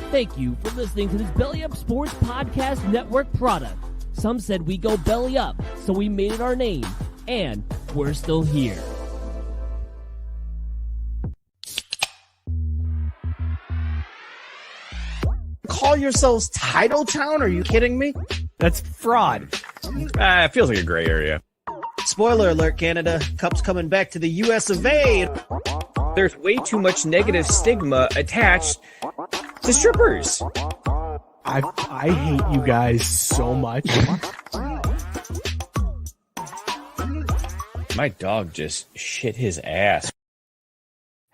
Thank you for listening to this Belly Up Sports Podcast Network product. Some said we go belly up, so we made it our name, and we're still here. Call yourselves Title Town? Are you kidding me? That's fraud. It feels like a gray area. Spoiler alert, Canada. Cup's coming back to the US of A. There's way too much negative stigma attached to strippers. I hate you guys so much. My dog just shit his ass.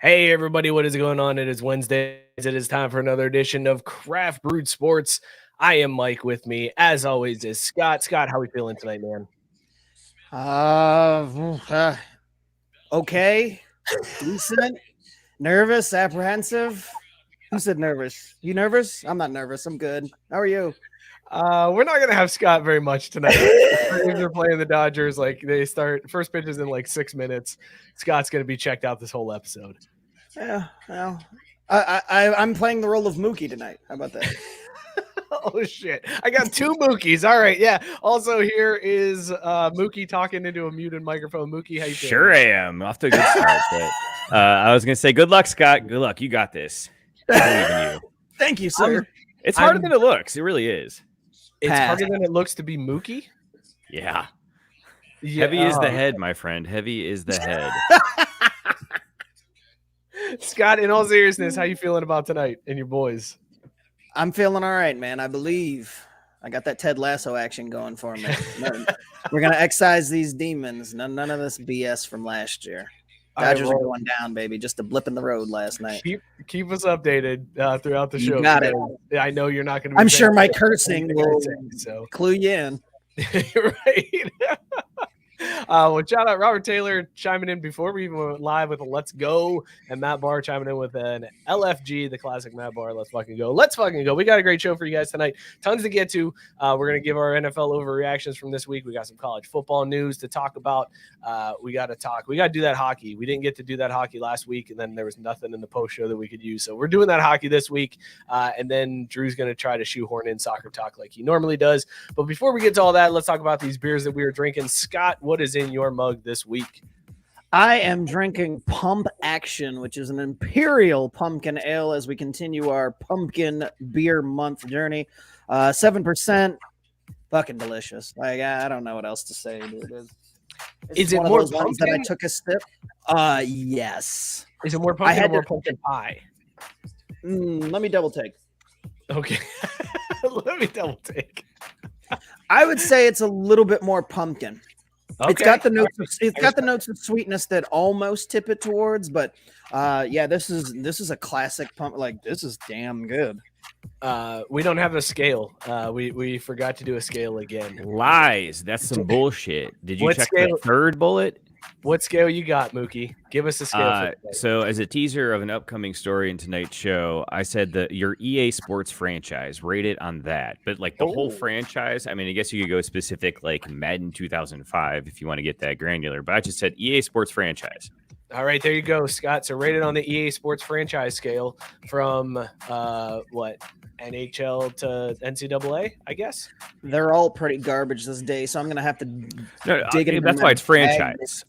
Hey, everybody, what is going on? It is Wednesday. It is time for another edition of Craft Brewed Sports. I am Mike. With me, as always, is Scott. Scott, how are we feeling tonight, man? Okay. Decent. Nervous, apprehensive. Who said nervous? You nervous? I'm not nervous. I'm good. How are you? We're not going to have Scott very much tonight. They're playing the Dodgers. Like, they start, first pitch is in like 6 minutes. Scott's going to be checked out this whole episode. Yeah, well, I'm playing the role of Mookie tonight. How about that? Oh, shit. I got two Mookies. All right, yeah. Also, here is Mookie talking into a muted microphone. Mookie, how you feeling? Sure I am. Off to a good start. But I was going to say, good luck, Scott. Good luck. You got this. I believe in you. Thank you, sir. It's harder than it looks. It really is. It's harder than it looks to be Mookie? Yeah. Heavy is the head, my friend. Heavy is the head. Scott, in all seriousness, how you feeling about tonight and your boys? I'm feeling all right, man. I believe I got that Ted Lasso action going for me. We're going to excise these demons. None of this BS from last year. Dodgers are going down, baby. Just a blip in the road last night. Keep us updated throughout the show. You got it. I know you're not going to. I'm sure my cursing will clue you in. Right. Well, shout out Robert Taylor chiming in before we even went live with a Let's Go, and Matt Barr chiming in with an LFG, the classic Matt Barr. Let's fucking go. Let's fucking go. We got a great show for you guys tonight. Tons to get to. We're going to give our NFL overreactions from this week. We got some college football news to talk about. We got to do that hockey. We didn't get to do that hockey last week, and then there was nothing in the post show that we could use. So we're doing that hockey this week. And then Drew's going to try to shoehorn in soccer talk like he normally does. But before we get to all that, let's talk about these beers that we are drinking. Scott, what is in your mug this week? I am drinking Pump Action, which is an Imperial Pumpkin Ale as we continue our pumpkin beer month journey. 7%, fucking delicious. Like, I don't know what else to say, dude. Is it more pumpkin that I took a sip? Yes. Is it more pumpkin or more pumpkin pie? Let me double take. Okay. Let me double take. I would say it's a little bit more pumpkin. Okay. It's got the notes. It's got the notes of sweetness that almost tip it towards, but yeah, this is a classic pump. Like, this is damn good. We don't have a scale. We forgot to do a scale again. Lies. That's some bullshit. Did you check the third bullet? What scale you got, Mookie? Give us a scale. So as a teaser of an upcoming story in tonight's show, I said that your EA Sports franchise, rate it on that. But like the whole franchise, I mean, I guess you could go specific like Madden 2005 if you want to get that granular. But I just said EA Sports franchise. All right, there you go, Scott. So rated on the EA Sports franchise scale from what, NHL to NCAA, I guess? They're all pretty garbage this day, so I'm going to have to dig into that's why it's franchise.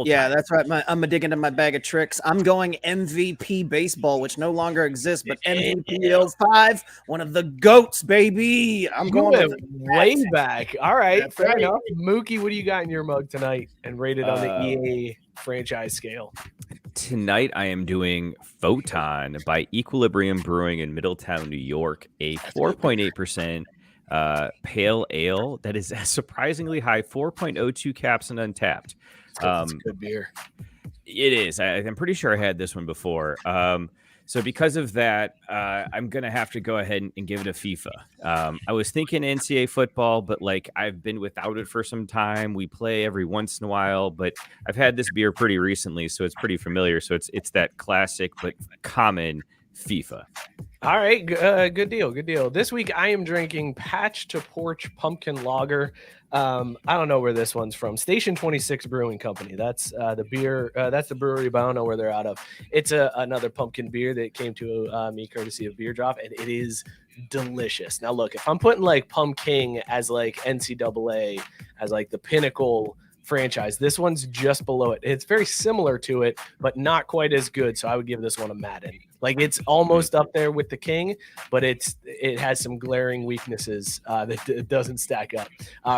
Yeah, that's right. I'm going to dig into my bag of tricks. I'm going MVP baseball, which no longer exists, but MVP 05, one of the GOATs, baby. I'm going way back. All right, that's fair enough. Mookie, what do you got in your mug tonight and rated on the EA franchise scale? Tonight I am doing Photon by Equilibrium Brewing in Middletown, New York, a 4.8% pale ale that is surprisingly high, 4.02 caps and untapped. It's good beer. It is. I'm pretty sure I had this one before. So because of that, I'm going to have to go ahead and give it a FIFA. I was thinking NCAA football, but like I've been without it for some time. We play every once in a while, but I've had this beer pretty recently, so it's pretty familiar. So it's that classic but common FIFA. All right, good deal. This week I am drinking Patch to Porch Pumpkin Lager. I don't know where this one's from. Station 26 Brewing Company. That's the beer. That's the brewery, but I don't know where they're out of. It's another pumpkin beer that came to me courtesy of Beer Drop, and it is delicious. Now, look, if I'm putting like Pumpkin as like NCAA as like the pinnacle franchise, this one's just below it. It's very similar to it, but not quite as good. So I would give this one a Madden. Like it's almost up there with the King, but it has some glaring weaknesses that it doesn't stack up.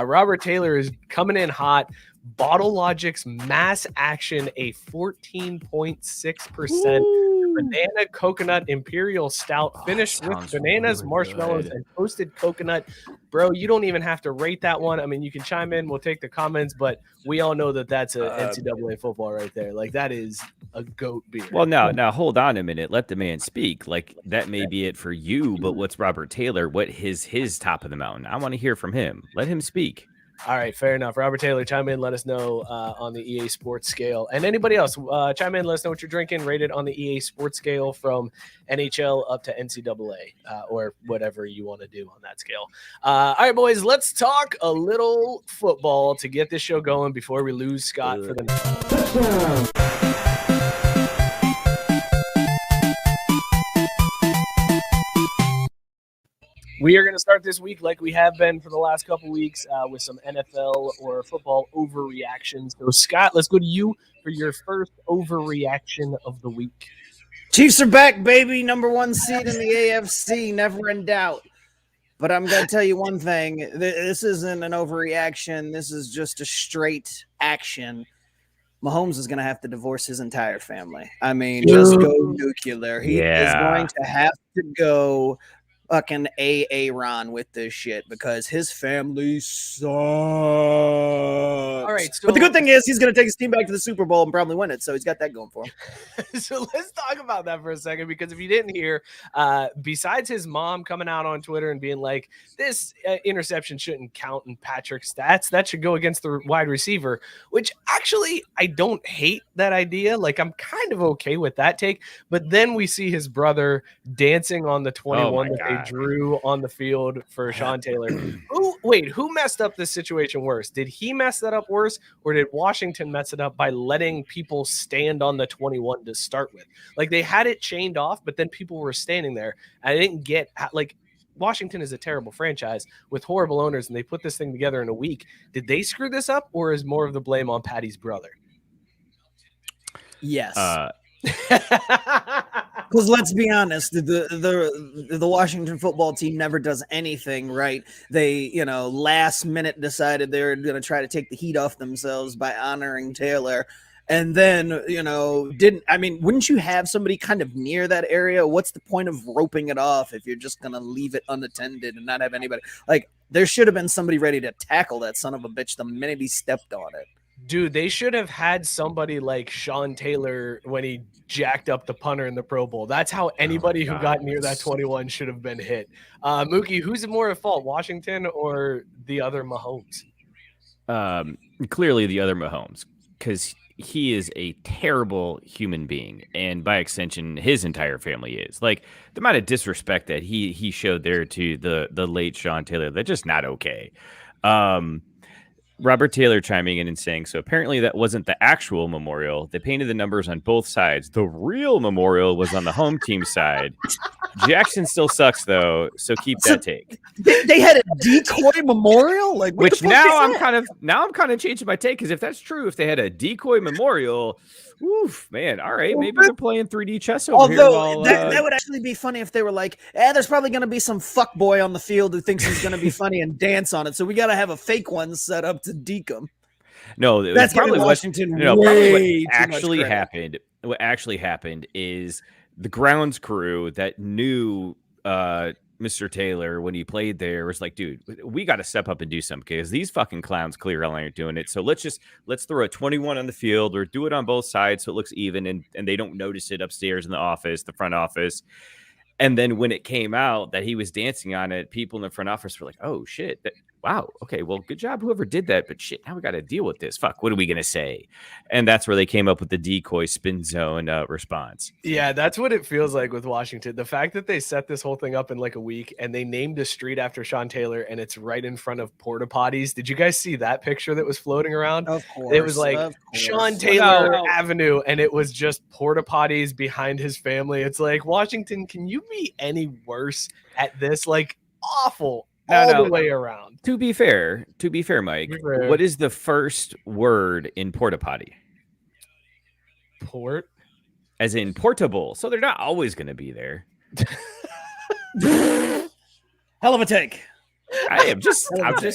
Robert Taylor is coming in hot. Bottle Logic's Mass Action, a 14.6% banana coconut imperial stout, finished with bananas, marshmallows, and toasted coconut. Bro, you don't even have to rate that one. I mean, you can chime in. We'll take the comments, but we all know that that's a NCAA football right there. Like that is a goat beer. Well, now hold on a minute. Let the man speak. Like that may be it for you, but what's Robert Taylor? What his top of the mountain? I want to hear from him. Let him speak. All right, fair enough. Robert Taylor, chime in. Let us know on the EA Sports scale. And anybody else, chime in. Let us know what you're drinking. Rate it on the EA Sports scale from NHL up to NCAA or whatever you want to do on that scale. All right, boys, let's talk a little football to get this show going before we lose Scott for the night. We are going to start this week like we have been for the last couple weeks with some NFL or football overreactions. So, Scott, let's go to you for your first overreaction of the week. Chiefs are back, baby. Number 1 seed in the AFC, never in doubt. But I'm going to tell you one thing. This isn't an overreaction. This is just a straight action. Mahomes is going to have to divorce his entire family. I mean, just go nuclear. He is going to have to go fucking Aaron with this shit because his family sucks. All right, so, but the good thing is he's going to take his team back to the Super Bowl and probably win it, so he's got that going for him. So let's talk about that for a second, because if you didn't hear, besides his mom coming out on Twitter and being like, this interception shouldn't count in Patrick's stats, that should go against the wide receiver, which actually I don't hate that idea. Like I'm kind of okay with that take, but then we see his brother dancing on the 21 that they drew on the field for Sean Taylor. Who messed up this situation worse? Did he mess that up worse, or did Washington mess it up by letting people stand on the 21 to start with? Like they had it chained off, but then people were standing there. I didn't get like Washington is a terrible franchise with horrible owners, and they put this thing together in a week. Did they screw this up, or is more of the blame on Patty's brother? Yes. Because let's be honest, the Washington football team never does anything right. They, last minute decided they're going to try to take the heat off themselves by honoring Taylor. And then, wouldn't you have somebody kind of near that area? What's the point of roping it off if you're just going to leave it unattended and not have anybody? Like, there should have been somebody ready to tackle that son of a bitch the minute he stepped on it. Dude, they should have had somebody like Sean Taylor when he jacked up the punter in the Pro Bowl. That's how anybody who got near that 21 should have been hit. Mookie, who's more at fault, Washington or the other Mahomes? Clearly the other Mahomes, because he is a terrible human being, and by extension, his entire family is. Like the amount of disrespect that he showed there to the late Sean Taylor, that's just not okay. Robert Taylor chiming in and saying, so apparently that wasn't the actual memorial. They painted the numbers on both sides. The real memorial was on the home team side. Jackson still sucks, though, so keep that take. They had a decoy memorial? Like, which now I'm kind of changing my take, because if that's true, if they had a decoy memorial, oof, man, all right, maybe they're playing 3D chess over here. Although that would actually be funny if they were like, there's probably going to be some fuck boy on the field who thinks he's going to be funny and dance on it, so we got to have a fake one set up to deke him. No, that's probably Washington. What actually happened is the grounds crew that knew Mr. Taylor when he played there was like, dude, we got to step up and do something, because these fucking clowns clearly aren't doing it. So let's throw a 21 on the field, or do it on both sides so it looks even, and they don't notice it upstairs in the front office. And then when it came out that he was dancing on it, people in the front office were like, oh shit, wow, okay, well, good job, whoever did that. But shit, now we got to deal with this. Fuck, what are we going to say? And that's where they came up with the decoy spin zone response. Yeah, that's what it feels like with Washington. The fact that they set this whole thing up in like a week and they named a street after Sean Taylor and it's right in front of porta potties. Did you guys see that picture that was floating around? Of course. It was like Sean Taylor Avenue and it was just porta potties behind his family. It's like, Washington, can you be any worse at this? Like, awful all the way around. To be fair, Mike, what is the first word in porta potty? Port? As in portable. So they're not always going to be there. Hell of a take. I'm just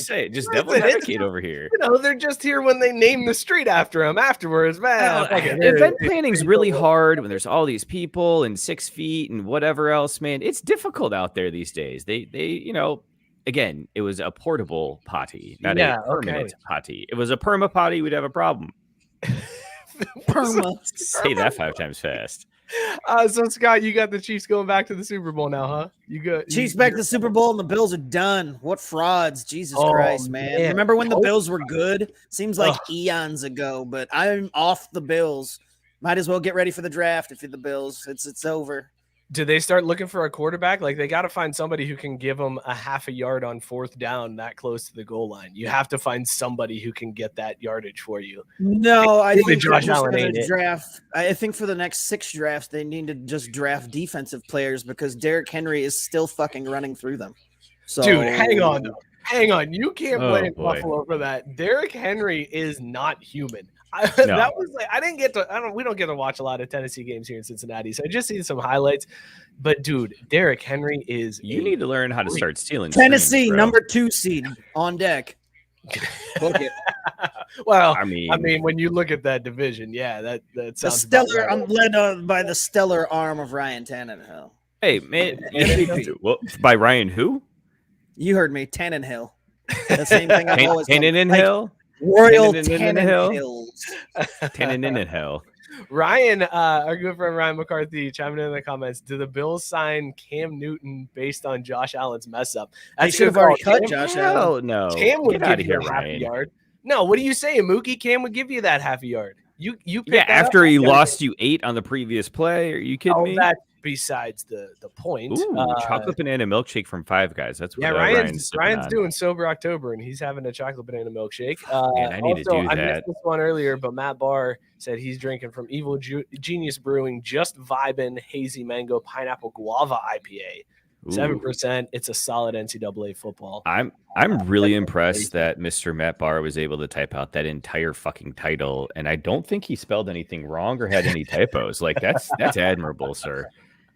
saying, just devil's advocate over here. You know, they're just here when they name the street after him afterwards, man. Event planning's really hard when there's all these people and 6 feet and whatever else, man. It's difficult out there these days. They you know, again, it was a portable potty, not a permanent potty. It was a perma potty, we'd have a problem. Perma. Say that 5 times fast. So Scott, you got the Chiefs going back to the Super Bowl now, huh? You got Chiefs back to the Super Bowl and the Bills are done. What frauds. Jesus Christ, man. Remember when the Bills were good? Seems like eons ago, but I'm off the Bills. Might as well get ready for the draft if you're the Bills. It's over. Do they start looking for a quarterback? Like, they got to find somebody who can give them a half a yard on 4th down that close to the goal line. You have to find somebody who can get that yardage for you. No, I think Josh Allen ain't it. draft. I think for the next 6 drafts, they need to just draft defensive players because Derrick Henry is still fucking running through them. So, dude, hang on, though. Hang on. You can't blame Buffalo for that. Derrick Henry is not human. That was like, we don't get to watch a lot of Tennessee games here in Cincinnati, so I just see some highlights. But dude, Derrick Henry is. You need to learn how to start stealing. Tennessee, screens, number 2 seed on deck. Book it. Well, I mean, when you look at that division, yeah, that sounds the stellar. Right. I'm led by the stellar arm of Ryan Tannehill. Hey man, well, by Ryan who? You heard me, Tannehill. The same thing I've always done. Tannehill. Royal Tannehill. Tannehill. Ryan, our good friend Ryan McCarthy, chiming in the comments. Do the Bills sign Cam Newton based on Josh Allen's mess up? They should have already cut Josh Allen. No, Cam would get give you a half a yard. No, what are you saying, Mookie? Cam would give you that half a yard. You after he lost you 8 on the previous play. Are you kidding me? That's besides the point. Ooh, chocolate banana milkshake from Five Guys. That's what Ryan's doing sober October, and he's having a chocolate banana milkshake. Man, I need to do that. I missed this one earlier, but Matt Barr said he's drinking from Evil Genius Brewing, just vibin' hazy mango pineapple guava IPA. 7%. It's a solid NCAA football. I'm really impressed that Mr. Matt Barr was able to type out that entire fucking title, and I don't think he spelled anything wrong or had any typos. Like that's admirable, sir.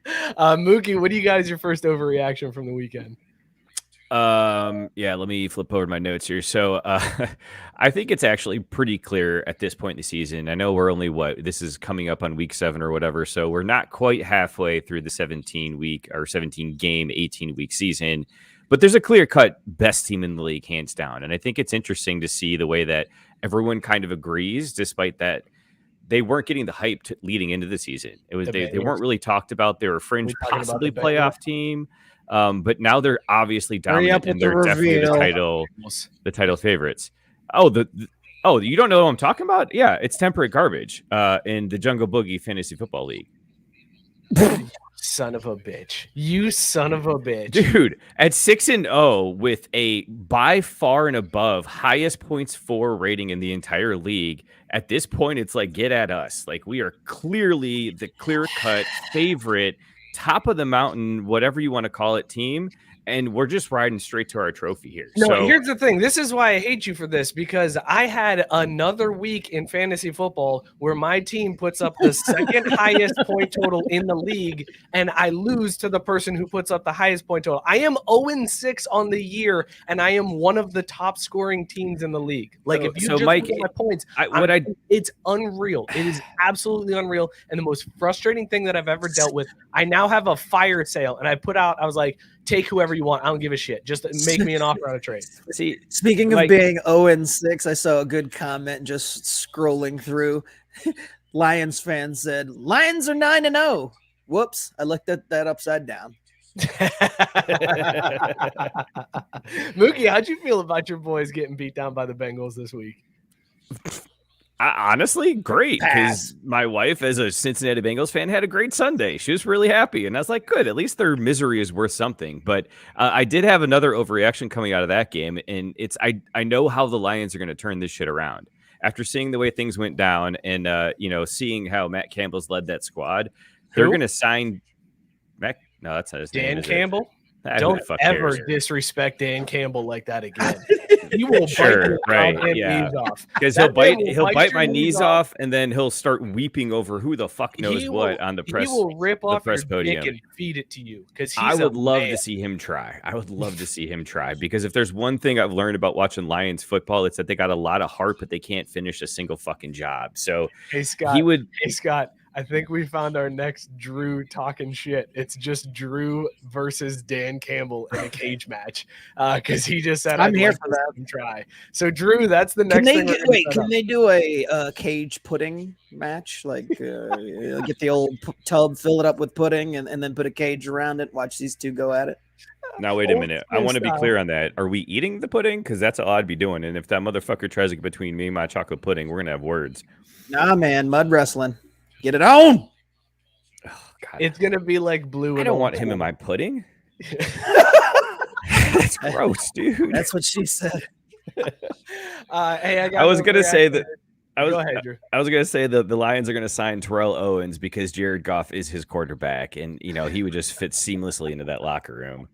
Mookie, what do you got as your first overreaction from the weekend? Yeah, let me flip over my notes here. So I think it's actually pretty clear at this point in the season. I know we're only this is coming up on week 7 or whatever, so we're not quite halfway through the 17 game 18-week season, but there's a clear-cut best team in the league, hands down. And I think it's interesting to see the way that everyone kind of agrees, despite that they weren't getting the hype leading into the season. It was they weren't really talked about. They were a fringe, possibly playoff team. But now they're obviously dominant and they're definitely the title favorites. You don't know what I'm talking about? Yeah, it's temperate garbage in the Jungle Boogie Fantasy Football League. Son of a bitch. You son of a bitch. Dude, at 6-0 with a by far and above highest points for rating in the entire league. At this point, it's like, get at us. Like, we are clearly the clear-cut favorite, top of the mountain, whatever you want to call it, team. And we're just riding straight to our trophy here. No, here's the thing. This is why I hate you for this, because I had another week in fantasy football where my team puts up the second highest point total in the league, and I lose to the person who puts up the highest point total. I am 0-6 on the year, and I am one of the top scoring teams in the league. Like, if you just Mike, look at my points, it's unreal. It is absolutely unreal. And the most frustrating thing that I've ever dealt with, I now have a fire sale, and I was like, take whoever you want. I don't give a shit. Just make me an offer on a trade. See, speaking of being 0-6, I saw a good comment just scrolling through. Lions fan said, Lions are 9-0. Whoops. I looked at that upside down. Mookie, how'd you feel about your boys getting beat down by the Bengals this week? Honestly, great, because my wife, as a Cincinnati Bengals fan, had a great Sunday. She was really happy, and I was like, good, at least their misery is worth something. But I did have another overreaction coming out of that game, and it's I know how the Lions are going to turn this shit around. After seeing the way things went down and, seeing how Matt Campbell's led that squad, they're going to sign Matt. No, that's not his name. Dan Campbell? Don't ever disrespect Dan Campbell like that again. He will bite knees off. Because he'll bite my knees off, and then he'll start weeping over who the fuck knows what on the press. He will rip off your podium dick and feed it to you. Because I would love to see him try. I would love to see him try, because if there's one thing I've learned about watching Lions football, it's that they got a lot of heart, but they can't finish a single fucking job. So Hey Scott, I think we found our next Drew talking shit. It's just Drew versus Dan Campbell in a cage match, because he just said, I'm here for that. Try. So Drew, that's the next thing. Can they do a cage pudding match? Like get the old tub, fill it up with pudding, and then put a cage around it. Watch these two go at it. Now, wait a minute. I want to be clear on that. Are we eating the pudding? Because that's all I'd be doing. And if that motherfucker tries to get between me and my chocolate pudding, we're going to have words. Nah, man. Mud wrestling. Get it on. Oh, God. It's going to be like blue. I don't want him in my pudding. That's gross, dude. That's what she said. I was going to say that. Go ahead, Drew. I was going to say that the Lions are going to sign Terrell Owens because Jared Goff is his quarterback, and he would just fit seamlessly into that locker room.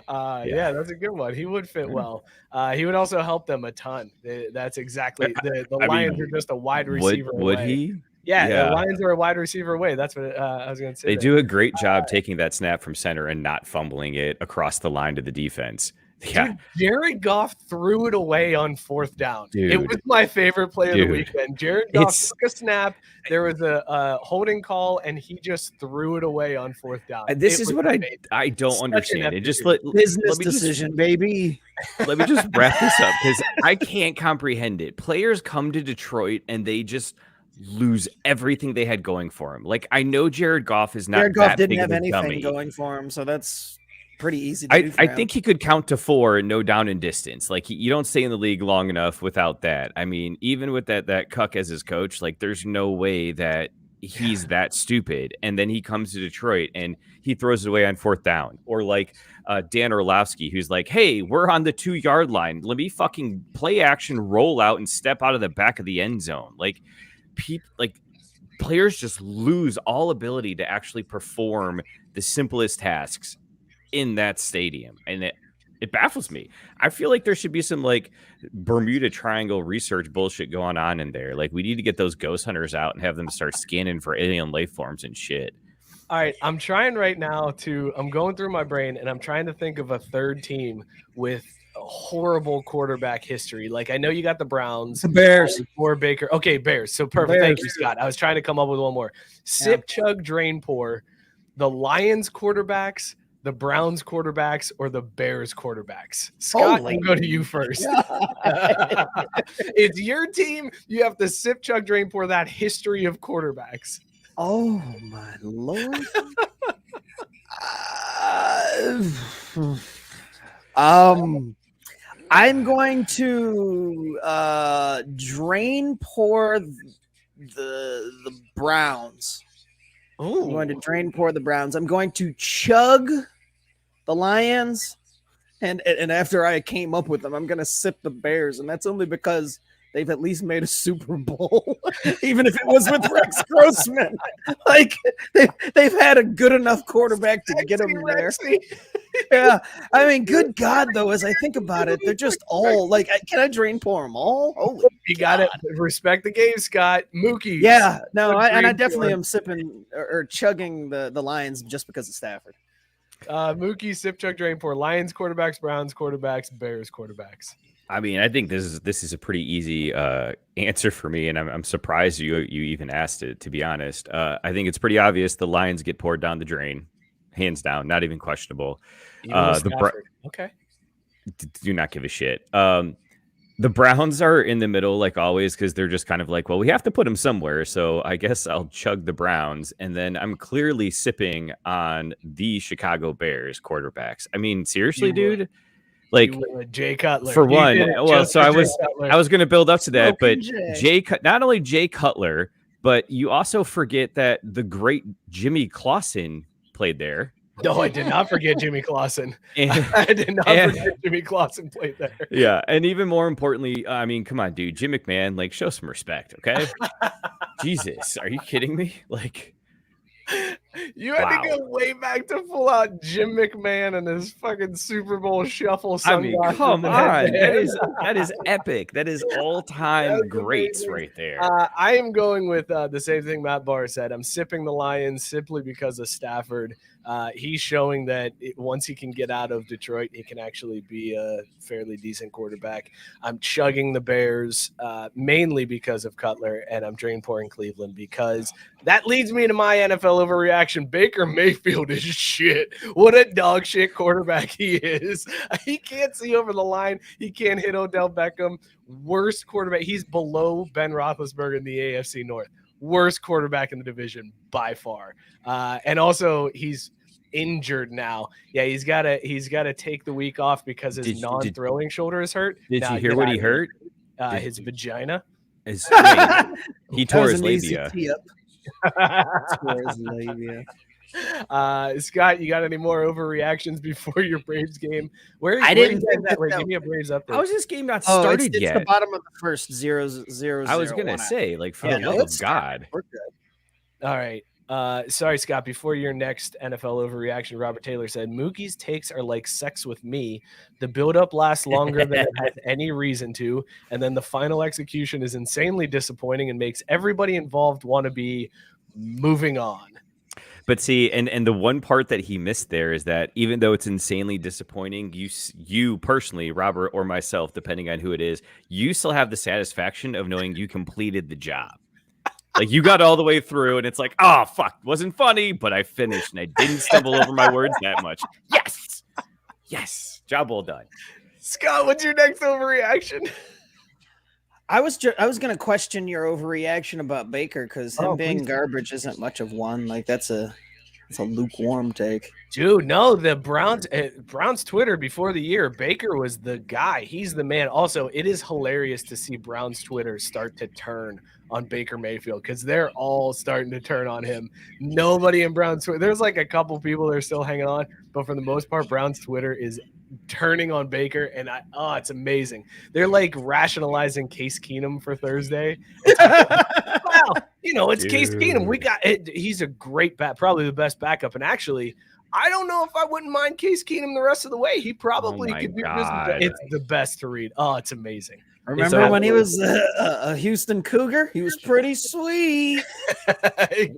Yeah, that's a good one. He would fit well. He would also help them a ton. That's exactly the Lions are just a wide receiver. Would he? Yeah, the Lions are a wide receiver away. That's what I was going to say. They do a great job taking that snap from center and not fumbling it across the line to the defense. Yeah, dude, Jared Goff threw it away on fourth down. Dude. It was my favorite play of the weekend. Jared Goff took a snap. There was a holding call, and he just threw it away on fourth down. This is what I don't understand. It just business decision, baby. Let me just wrap this up, because I can't comprehend it. Players come to Detroit and they just lose everything they had going for him. Like, I know Jared Goff is not. Jared Goff didn't big have of a anything dummy. going for him, so that's pretty easy to do for I him. think he could count to 4 and no down and distance. Like, you don't stay in the league long enough without that. I mean, even with that Cuck as his coach, like, there's no way that he's that stupid. And then he comes to Detroit and he throws it away on fourth down. Or like Dan Orlovsky, who's like, hey, we're on the 2-yard line. Let me fucking play action, roll out, and step out of the back of the end zone. Players just lose all ability to actually perform the simplest tasks in that stadium, and it baffles me. I feel like there should be some like Bermuda Triangle research bullshit going on in there. Like, we need to get those ghost hunters out and have them start scanning for alien life forms and shit. All right, I'm trying right now I'm going through my brain, and I'm trying to think of a third team with a horrible quarterback history. Like, I know you got the Browns, the Bears, or Baker. Okay, Bears. So perfect. Bears. Thank you, Scott. I was trying to come up with one more. Sip, chug, drain, pour. The Lions quarterbacks, the Browns quarterbacks, or the Bears quarterbacks? Scott, I'll go to you first. It's your team. You have to sip, chug, drain, pour that history of quarterbacks. Oh my Lord. I'm going to drain pour the Browns. Ooh. I'm going to drain pour the Browns. I'm going to chug the Lions, and after I came up with them, I'm going to sip the Bears, and that's only because they've at least made a Super Bowl, even if it was with Rex Grossman. Like, they've had a good enough quarterback to get them there. Yeah, I mean, good God, though, as I think about it, they're just all like, can I drain pour them all? Holy you got to respect the game, Scott. Mookie. Yeah, no, I definitely am sipping or chugging the Lions just because of Stafford. Mookie, sip, chug, drain, pour. Lions quarterbacks, Browns quarterbacks, Bears quarterbacks. I mean, I think this is a pretty easy answer for me, and I'm surprised you even asked it, to be honest. I think it's pretty obvious the Lions get poured down the drain, hands down, not even questionable. Okay. Do not give a shit. The The Browns are in the middle, like always, because they're just kind of like, well, we have to put them somewhere. So I guess I'll chug the Browns. And then I'm clearly sipping on the Chicago Bears quarterbacks. I mean, seriously, dude? Like, Jay Cutler. For one, well, so I was going to build up to that, but not only Jay Cutler, but you also forget that the great Jimmy Clausen played there. No, I did not forget Jimmy Clausen. I did not forget Jimmy Clausen played there. Yeah, and even more importantly, I mean, come on, dude, Jim McMahon, like, show some respect, okay? Jesus, are you kidding me? Like, you had to go way back to pull out Jim McMahon and his fucking Super Bowl shuffle sunglasses. I mean, come on, that is epic. That is all-time greats right there. I am going with the same thing Matt Barr said. I'm sipping the Lions simply because of Stafford. He's showing that once he can get out of Detroit, he can actually be a fairly decent quarterback. I'm chugging the Bears mainly because of Cutler, and I'm drain pouring Cleveland because that leads me to my NFL overreaction. Baker Mayfield is shit. What a dog shit quarterback he is. He can't see over the line. He can't hit Odell Beckham. Worst quarterback. He's below Ben Roethlisberger in the AFC North. Worst quarterback in the division by far. And also he's injured now. Yeah, he's got to take the week off because his non-throwing shoulder is hurt. Did you hear what he hurt? His vagina. He tore his labia. Scott, you got any more overreactions before your Braves game? I didn't think that. Wait, give me a Braves update. How's this game not started yet? It's the bottom of the first 0-0. I was gonna say, like, for the love of God. We're good. All right. Sorry, Scott. Before your next NFL overreaction, Robert Taylor said, Mookie's takes are like sex with me. The buildup lasts longer than it has any reason to, and then the final execution is insanely disappointing and makes everybody involved want to be moving on. But see, and the one part that he missed there is that even though it's insanely disappointing, you personally, Robert or myself, depending on who it is, you still have the satisfaction of knowing you completed the job. Like, you got all the way through, and it's like, oh, fuck, wasn't funny, but I finished, and I didn't stumble over my words that much. Yes, job well done. Scott, what's your next overreaction? I was going to question your overreaction about Baker because him being garbage isn't much of one. Like, that's a lukewarm take. Dude, no, the Browns Twitter before the year, Baker was the guy. He's the man. Also, it is hilarious to see Browns Twitter start to turn on Baker Mayfield because they're all starting to turn on him. Nobody in Browns Twitter. There's like a couple people that are still hanging on, but for the most part, Browns Twitter is turning on Baker, and it's amazing. They're like rationalizing Case Keenum for Thursday. Wow, it's Case Keenum. We got it. He's a great probably the best backup. And actually, I don't know if I wouldn't mind Case Keenum the rest of the way. He probably could do this. It's the best to read. Oh, it's amazing. Remember when he was a Houston Cougar? He was pretty sweet.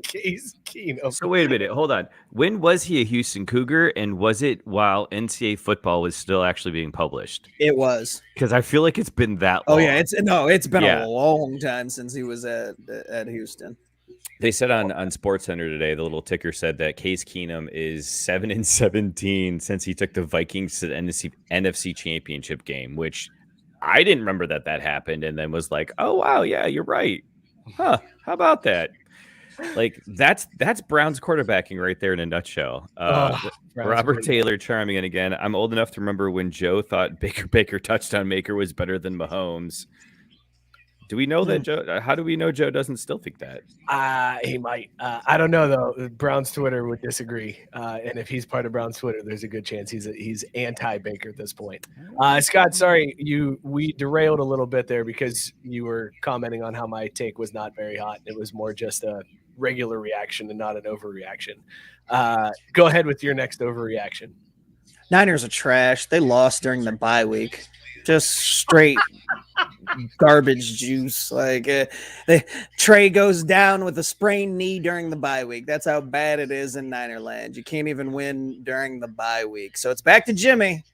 Case Keenum. So wait a minute, hold on. When was he a Houston Cougar, and was it while NCAA football was still actually being published? It was, because I feel like it's been that long. Oh yeah, it's been a long time since he was at Houston. They said on SportsCenter today, the little ticker said that Case Keenum is 7-17 since he took the Vikings to the NFC Championship game, which I didn't remember that happened, and then was like, oh wow, yeah, you're right. Huh? How about that? Like, that's Browns quarterbacking right there in a nutshell. Robert Taylor chiming in again. I'm old enough to remember when Joe thought Baker touchdown maker was better than Mahomes. Do we know that Joe? How do we know Joe doesn't still think that? He might. I don't know though. Browns Twitter would disagree, and if he's part of Browns Twitter, there's a good chance he's anti-Baker at this point. Scott, sorry, we derailed a little bit there because you were commenting on how my take was not very hot. It was more just a regular reaction and not an overreaction. Go ahead with your next overreaction. Niners are trash. They lost during the bye week. Just straight garbage juice. Like Trey goes down with a sprained knee during the bye week. That's how bad it is in Niner land. You can't even win during the bye week. So it's back to Jimmy.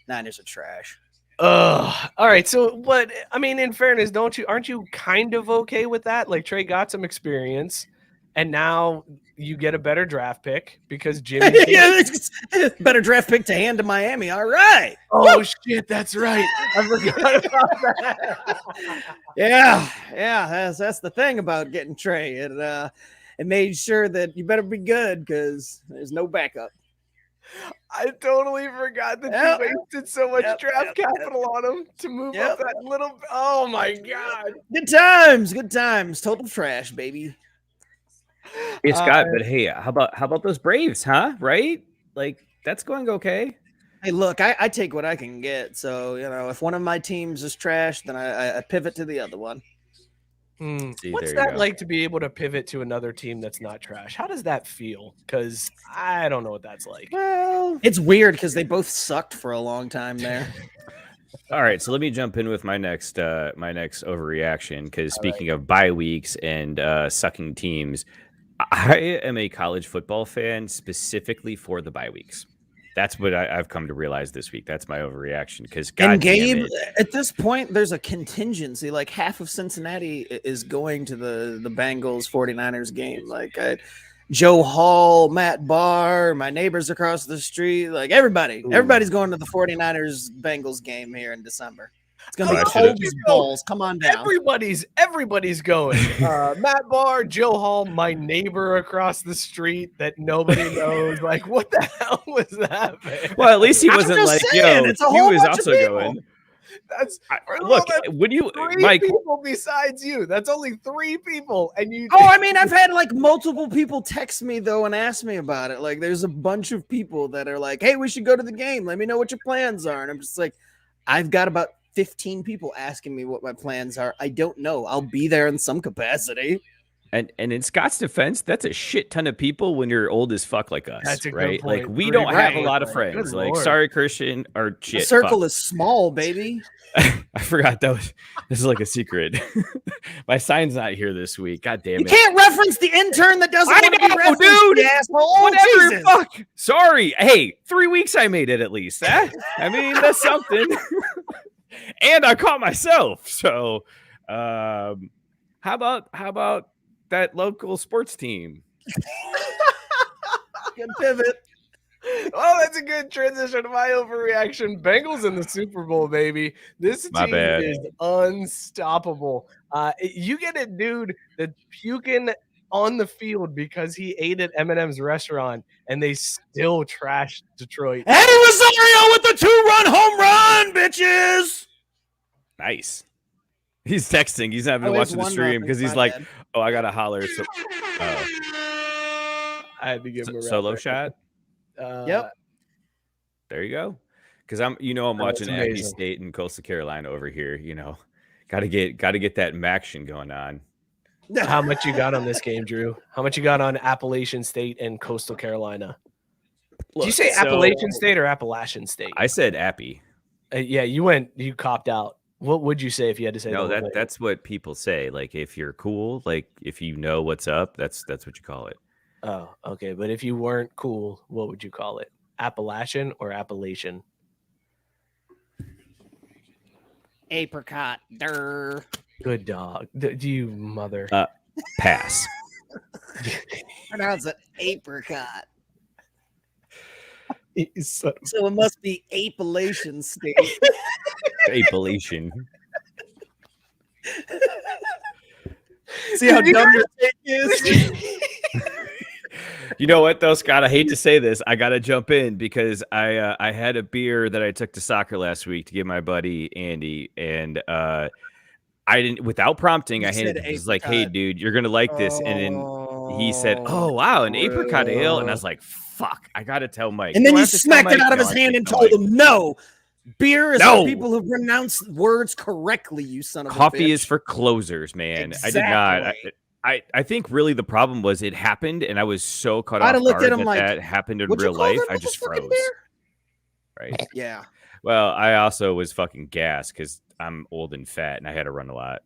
Niners are trash. All right. So, but I mean, in fairness, aren't you kind of okay with that? Like, Trey got some experience. And now you get a better draft pick because Jimmy. Better draft pick to hand to Miami. All right. Oh shit, that's right. I forgot about that. Yeah. That's the thing about getting Trey. It made sure that you better be good because there's no backup. I totally forgot that you wasted so much draft capital on him to move up that little. Oh my god. Good times. Total trash, baby. Hey Scott, but hey, how about those Braves, huh? Right? Like that's going okay. Hey, look, I take what I can get. So if one of my teams is trash, then I pivot to the other one. See, what's that like to be able to pivot to another team that's not trash? How does that feel? Because I don't know what that's like. Well, it's weird because they both sucked for a long time there. All right, so let me jump in with my next overreaction. Because speaking of bye weeks and sucking teams, I am a college football fan specifically for the bye weeks. That's what I've come to realize this week. That's my overreaction. Because Gabe, at this point, there's a contingency. Like half of Cincinnati is going to the Bengals 49ers game. Like Joe Hall, Matt Barr, my neighbors across the street, like everybody's going to the 49ers Bengals game here in December. It's gonna be cold as balls. Come on down. Everybody's going. Matt Barr, Joe Hall, my neighbor across the street that nobody knows. Like, what the hell was that, man? Well, at least he wasn't like, saying, yo, it's a he whole was bunch of also people. going. That's look, when you Mike, people besides you. That's only 3 people, and you. Oh, I mean, I've had like multiple people text me though and ask me about it. Like, there's a bunch of people that are like, "Hey, we should go to the game. Let me know what your plans are." And I'm just like, I've got about 15 people asking me what my plans are. I don't know. I'll be there in some capacity. And in Scott's defense, that's a shit ton of people when you're old as fuck like us. That's a right? good point. Like we don't have a lot of friends. Good Like, Lord. sorry, Christian, or shit. The circle is small, baby. I forgot this is like a secret. My sign's not here this week. God damn You it. can't reference the intern that doesn't want to be referenced, dude. you asshole. Whatever, Jesus. fuck. Sorry. Hey, 3 weeks I made it at least. I mean, that's something. And I caught myself. So, how about that local sports team? Good pivot. Oh, that's a good transition to my overreaction. Bengals in the Super Bowl, baby. This My team bad. is unstoppable. You get a dude that's puking on the field because he ate at Eminem's restaurant, and they still trashed Detroit. Eddie Rosario with the 2-run home run, bitches. Nice. He's texting. He's not even watching the stream because he's like, "Oh, I gotta holler." So, I had to give him a solo rap shot. Yep. There you go. Because I'm watching That's Aggie amazing. State and Coastal Carolina over here. Gotta get that action going on. How much you got on this game, Drew? How much you got on Appalachian State and Coastal Carolina? Did you say Appalachian State or Appalachian State? I said Appy. Yeah, you copped out. What would you say if you had to say? No, the whole thing? that's what people say. Like if you're cool, like if you know what's up, that's what you call it. Oh, okay. But if you weren't cool, what would you call it? Appalachian or Appalachian? Apricot. Durr. Good dog. Do you mother? Pass. Pronounce it apricot. So So it must be Appalachian State. Appalachian. See how dumb your take is? You know what though, Scott? I hate to say this. I gotta jump in because I had a beer that I took to soccer last week to give my buddy Andy, and I didn't without prompting. I handed it. He was like, "Hey, dude, you're gonna like this," and then he said, "Oh wow, an apricot ale," and I was like, "Fuck, I gotta tell Mike." And then Do I you have to tell smacked it Mike? out of No, his I hand can't and tell told Mike. him, "No, beer is No. for people who pronounce words correctly, you son of a Coffee bitch." is for closers, man. I did not. Exactly. I think really the problem was it happened, and I was so caught I'd off have looked guard at him like, that happened in "Would you real call life. that I just motherfucking froze. beer?" Right. Yeah. Well, I also was fucking gassed because I'm old and fat, and I had to run a lot.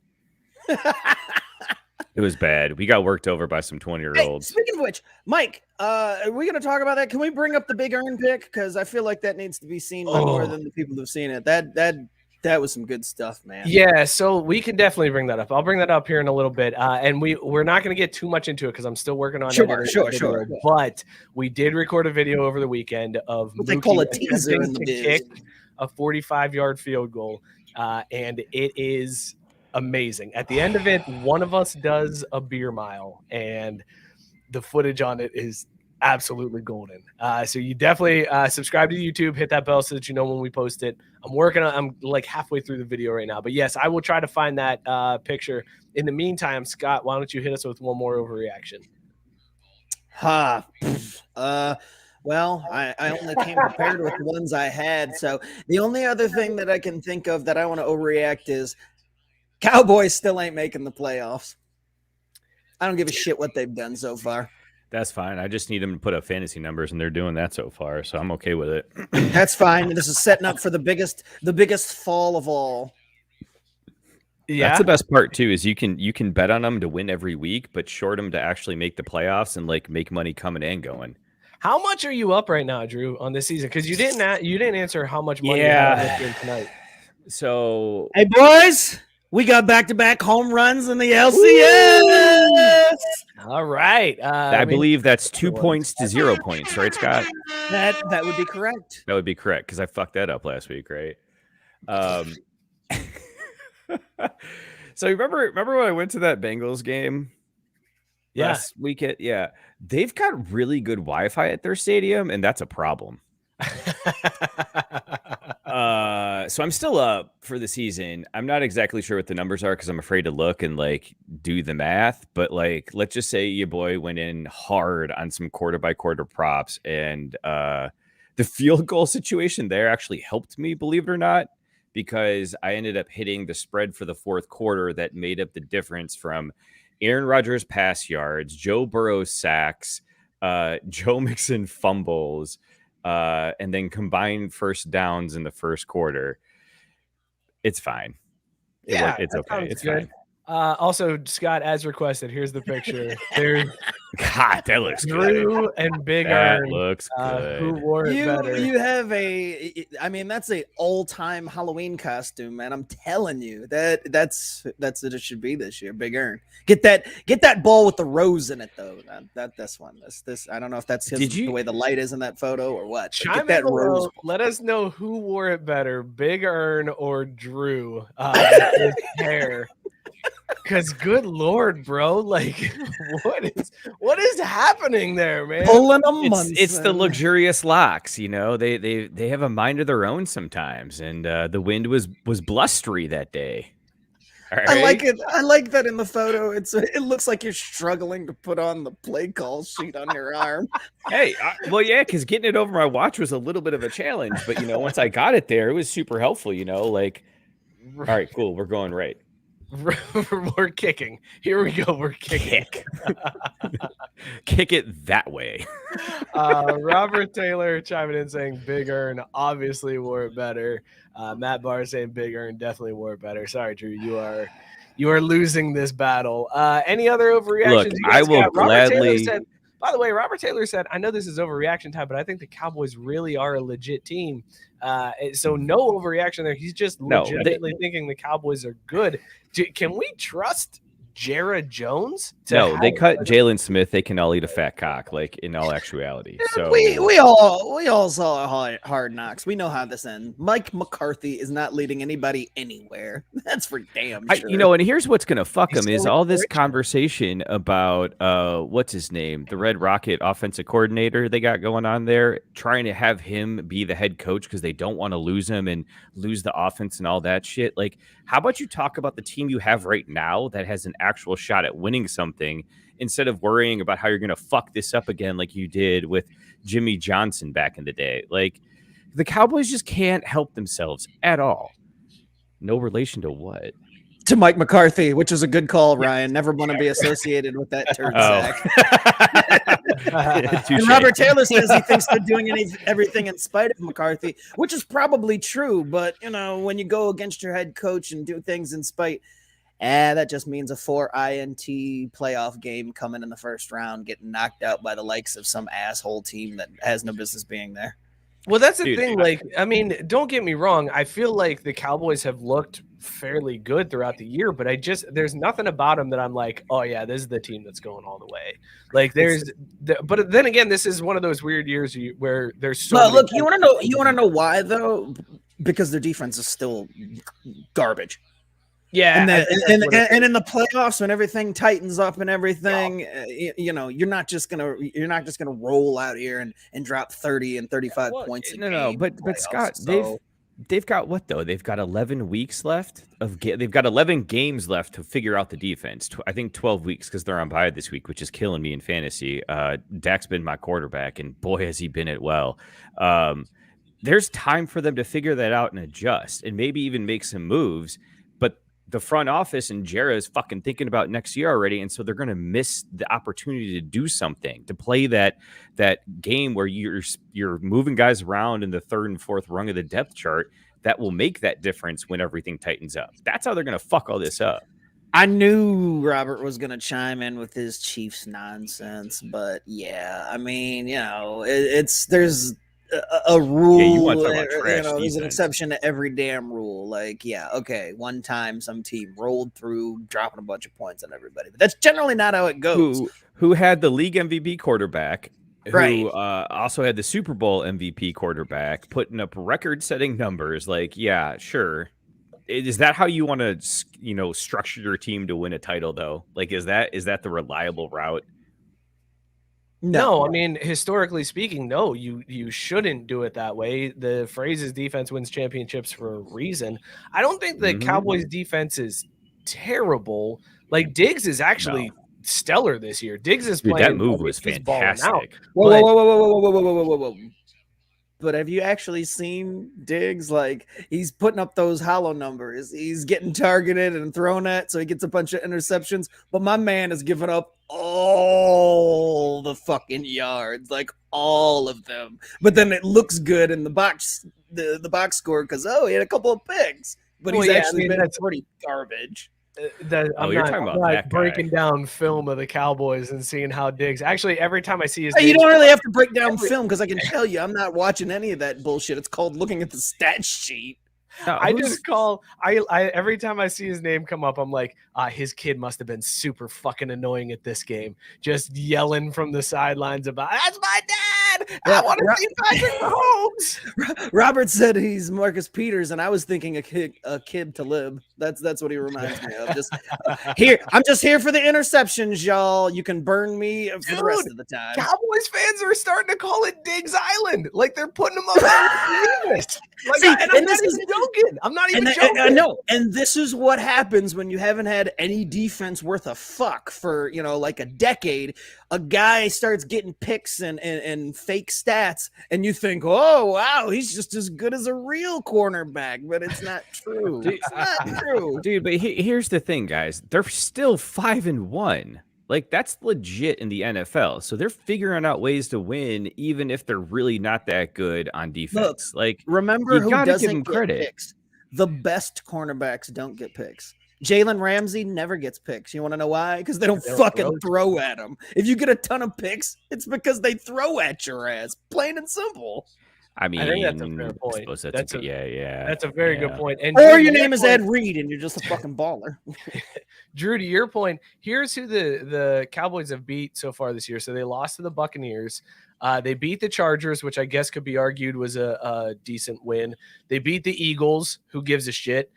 It was bad. We got worked over by some 20-year-olds. Speaking of which, Mike, are we going to talk about that? Can we bring up the big earn pick? Because I feel like that needs to be seen by more than the people who've seen it. That That was some good stuff, man. Yeah, so we can definitely bring that up. I'll bring that up here in a little bit. And we're not going to get too much into it because I'm still working on editing the video, But we did record a video over the weekend of what they call a Mookie teaser in the attempting to biz. kick a 45-yard field goal, and it is amazing. At the end of it, one of us does a beer mile, and the footage on it is absolutely golden. So you definitely subscribe to YouTube, hit that bell so that you know when we post it. I'm like halfway through the video right now, but yes, I will try to find that picture. In the meantime, Scott, why don't you hit us with one more overreaction? Well, I only came prepared with the ones I had. So the only other thing that I can think of that I want to overreact is Cowboys still ain't making the playoffs. I don't give a shit what they've done so far. That's fine. I just need them to put up fantasy numbers, and they're doing that so far, so I'm okay with it. That's fine. This is setting up for the biggest fall of all. Yeah, that's the best part too. Is you can bet on them to win every week, but short them to actually make the playoffs and like make money coming and going. How much are you up right now, Drew, on this season? Because you didn't answer how much money you had on this game tonight. So, hey boys, we got back-to-back home runs in the LCS. All right. I believe that's 2 points to 0 points, right, Scott? That would be correct. That would be correct because I fucked that up last week, right? So remember when I went to that Bengals game? Last weekend? Yeah. They've got really good Wi-Fi at their stadium, and that's a problem. So I'm still up for the season. I'm not exactly sure what the numbers are because I'm afraid to look and like do the math. But like, let's just say your boy went in hard on some quarter by quarter props, and the field goal situation there actually helped me, believe it or not, because I ended up hitting the spread for the fourth quarter that made up the difference from Aaron Rodgers pass yards, Joe Burrow sacks, Joe Mixon fumbles, and then combined first downs in the first quarter. It's fine. It's okay. It's good. fine. Also, Scott, as requested, here's the picture. There's God, that looks Drew good. and Big That Ern. looks good. Who wore it better? You have that's a all-time Halloween costume, man. I'm telling you that's what it should be this year. Big Ern. Get that ball with the rose in it though. That's one. This I don't know if that's the way the light is in that photo or what. Chime get in that below. rose. Let us know who wore it better, Big Ern or Drew. His hair. Because good Lord, bro, like what is happening there, man? Pulling it's the luxurious locks, you know. They have a mind of their own sometimes, and the wind was blustery that day. Right? I like it. I like that in the photo. It looks like you're struggling to put on the play call sheet on your arm. Hey, because getting it over my watch was a little bit of a challenge, but you know, once I got it there, it was super helpful. You know, like, all right, cool, we're going right. We're kicking. Here we go. We're kicking. Kick it that way. Robert Taylor chiming in saying Big Ern obviously wore it better. Matt Barr saying Big Ern definitely wore it better. Sorry, Drew. You are losing this battle. Any other overreactions? Look, I will gladly. By the way, Robert Taylor said, I know this is overreaction time, but I think the Cowboys really are a legit team. So no overreaction there. He's just legitimately thinking the Cowboys are good. Can we trust Jared Jones? They cut Jalen Smith. They can all eat a fat cock, like in all actuality. So we all saw Hard Knocks. We know how this ends. Mike McCarthy is not leading anybody anywhere. That's for damn sure. And here's what's gonna fuck him is all this conversation about what's his name, the Red Rocket offensive coordinator they got going on there, trying to have him be the head coach because they don't want to lose him and lose the offense and all that shit. Like, how about you talk about the team you have right now that has an actual shot at winning something instead of worrying about how you're going to fuck this up again like you did with Jimmy Johnson back in the day. Like, the Cowboys just can't help themselves at all. No relation to what? To Mike McCarthy, which was a good call, Ryan. Never want to be associated with that turd sack. And Robert Taylor says he thinks they're doing everything in spite of McCarthy, which is probably true. But, you know, when you go against your head coach and do things in spite, that just means a 4 INT playoff game coming in the first round, getting knocked out by the likes of some asshole team that has no business being there. Well, that's the Dude, thing. Like, I mean, don't get me wrong. I feel like the Cowboys have looked fairly good throughout the year, but there's nothing about them that I'm like, oh yeah, this is the team that's going all the way. Like, but then again, this is one of those weird years where there's so. Well, look, you want to know why though? Because their defense is still garbage. Yeah, and in the playoffs when everything tightens up and everything, you're not just gonna roll out here and drop 30 and 35 points. But Scott, they've got what though? They've got 11 weeks left they've got 11 games left to figure out the defense. I think 12 weeks because they're on bye this week, which is killing me in fantasy. Dak's been my quarterback, and boy has he been it well. There's time for them to figure that out and adjust, and maybe even make some moves. But the front office and Jera is fucking thinking about next year already, and so they're going to miss the opportunity to do something, to play that game where you're moving guys around in the third and fourth rung of the depth chart. That will make that difference when everything tightens up. That's how they're going to fuck all this up. I knew Robert was going to chime in with his Chiefs nonsense, but yeah, I mean, there's a rule. Yeah, you want to talk about trash there's an exception to every damn rule. Like, yeah, okay, one time some team rolled through, dropping a bunch of points on everybody, but that's generally not how it goes. Who had the league MVP quarterback, right? Who also had the Super Bowl MVP quarterback, putting up record-setting numbers. Like, yeah, sure. Is that how you want to, structure your team to win a title, though? Like, is that the reliable route? No, I mean, historically speaking, no, you shouldn't do it that way. The phrase is defense wins championships for a reason. I don't think the Cowboys defense is terrible. Like, Diggs is actually stellar this year. Diggs is playing. That move was fantastic. Whoa. But have you actually seen Diggs? Like, he's putting up those hollow numbers. He's getting targeted and thrown at, so he gets a bunch of interceptions. But my man is giving up all the fucking yards, like all of them. But then it looks good in the box, the box score because he had a couple of picks. But he's actually been pretty garbage. You're talking about that breaking down film of the Cowboys and seeing how Diggs. Actually, every time I see his, you don't really have to break down film because I can tell you, I'm not watching any of that bullshit. It's called looking at the stat sheet. No, every time I see his name come up, I'm like, his kid must have been super fucking annoying at this game, just yelling from the sidelines about, that's my dad. I want to see Patrick Mahomes. Robert said he's Marcus Peters, and I was thinking a kid to live. That's what he reminds me of. Just here, I'm just here for the interceptions, y'all. You can burn me for the rest of the time. Cowboys fans are starting to call it Diggs Island, like they're putting him up there. I'm not even joking. I know, and this is what happens when you haven't had any defense worth a fuck for like a decade. A guy starts getting picks and fake stats, and you think, oh wow, he's just as good as a real cornerback, but it's not true. It's not true, dude. But here's the thing, guys: they're still 5-1. Like, that's legit in the NFL. So they're figuring out ways to win, even if they're really not that good on defense. Look, remember who doesn't get picks? The best cornerbacks don't get picks. Jalen Ramsey never gets picks. You want to know why? Because they don't fucking throw at him. If you get a ton of picks, it's because they throw at your ass. Plain and simple. I mean, I think that's a fair point. That's a very good point. And or your name is Ed Reed and you're just a fucking baller. Drew, to your point, here's who the Cowboys have beat so far this year. So they lost to the Buccaneers. They beat the Chargers, which I guess could be argued was a decent win. They beat the Eagles, who gives a shit.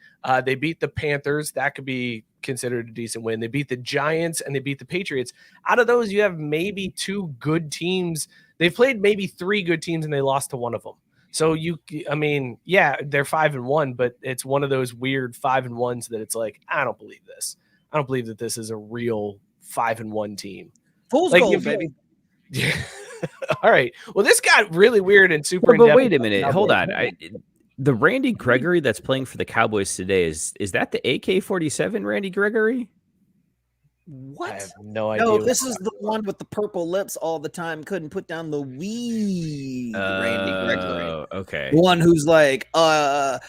They beat the Panthers. That could be considered a decent win. They beat the Giants and they beat the Patriots. Out of those, you have maybe two good teams. They've played maybe three good teams and they lost to one of them. So they're 5-1, but it's one of those weird 5-1s that it's like, I don't believe this. I don't believe that this is a real 5-1 team. Fool's gold, baby. Yeah. All right. Well, this got really weird and super. But wait a minute. Hold on. The Randy Gregory that's playing for the Cowboys today, is that the AK-47 Randy Gregory? What? I have no idea. No, this is the one with the purple lips all the time. Couldn't put down the weed. Randy Gregory. Okay. The one who's like, I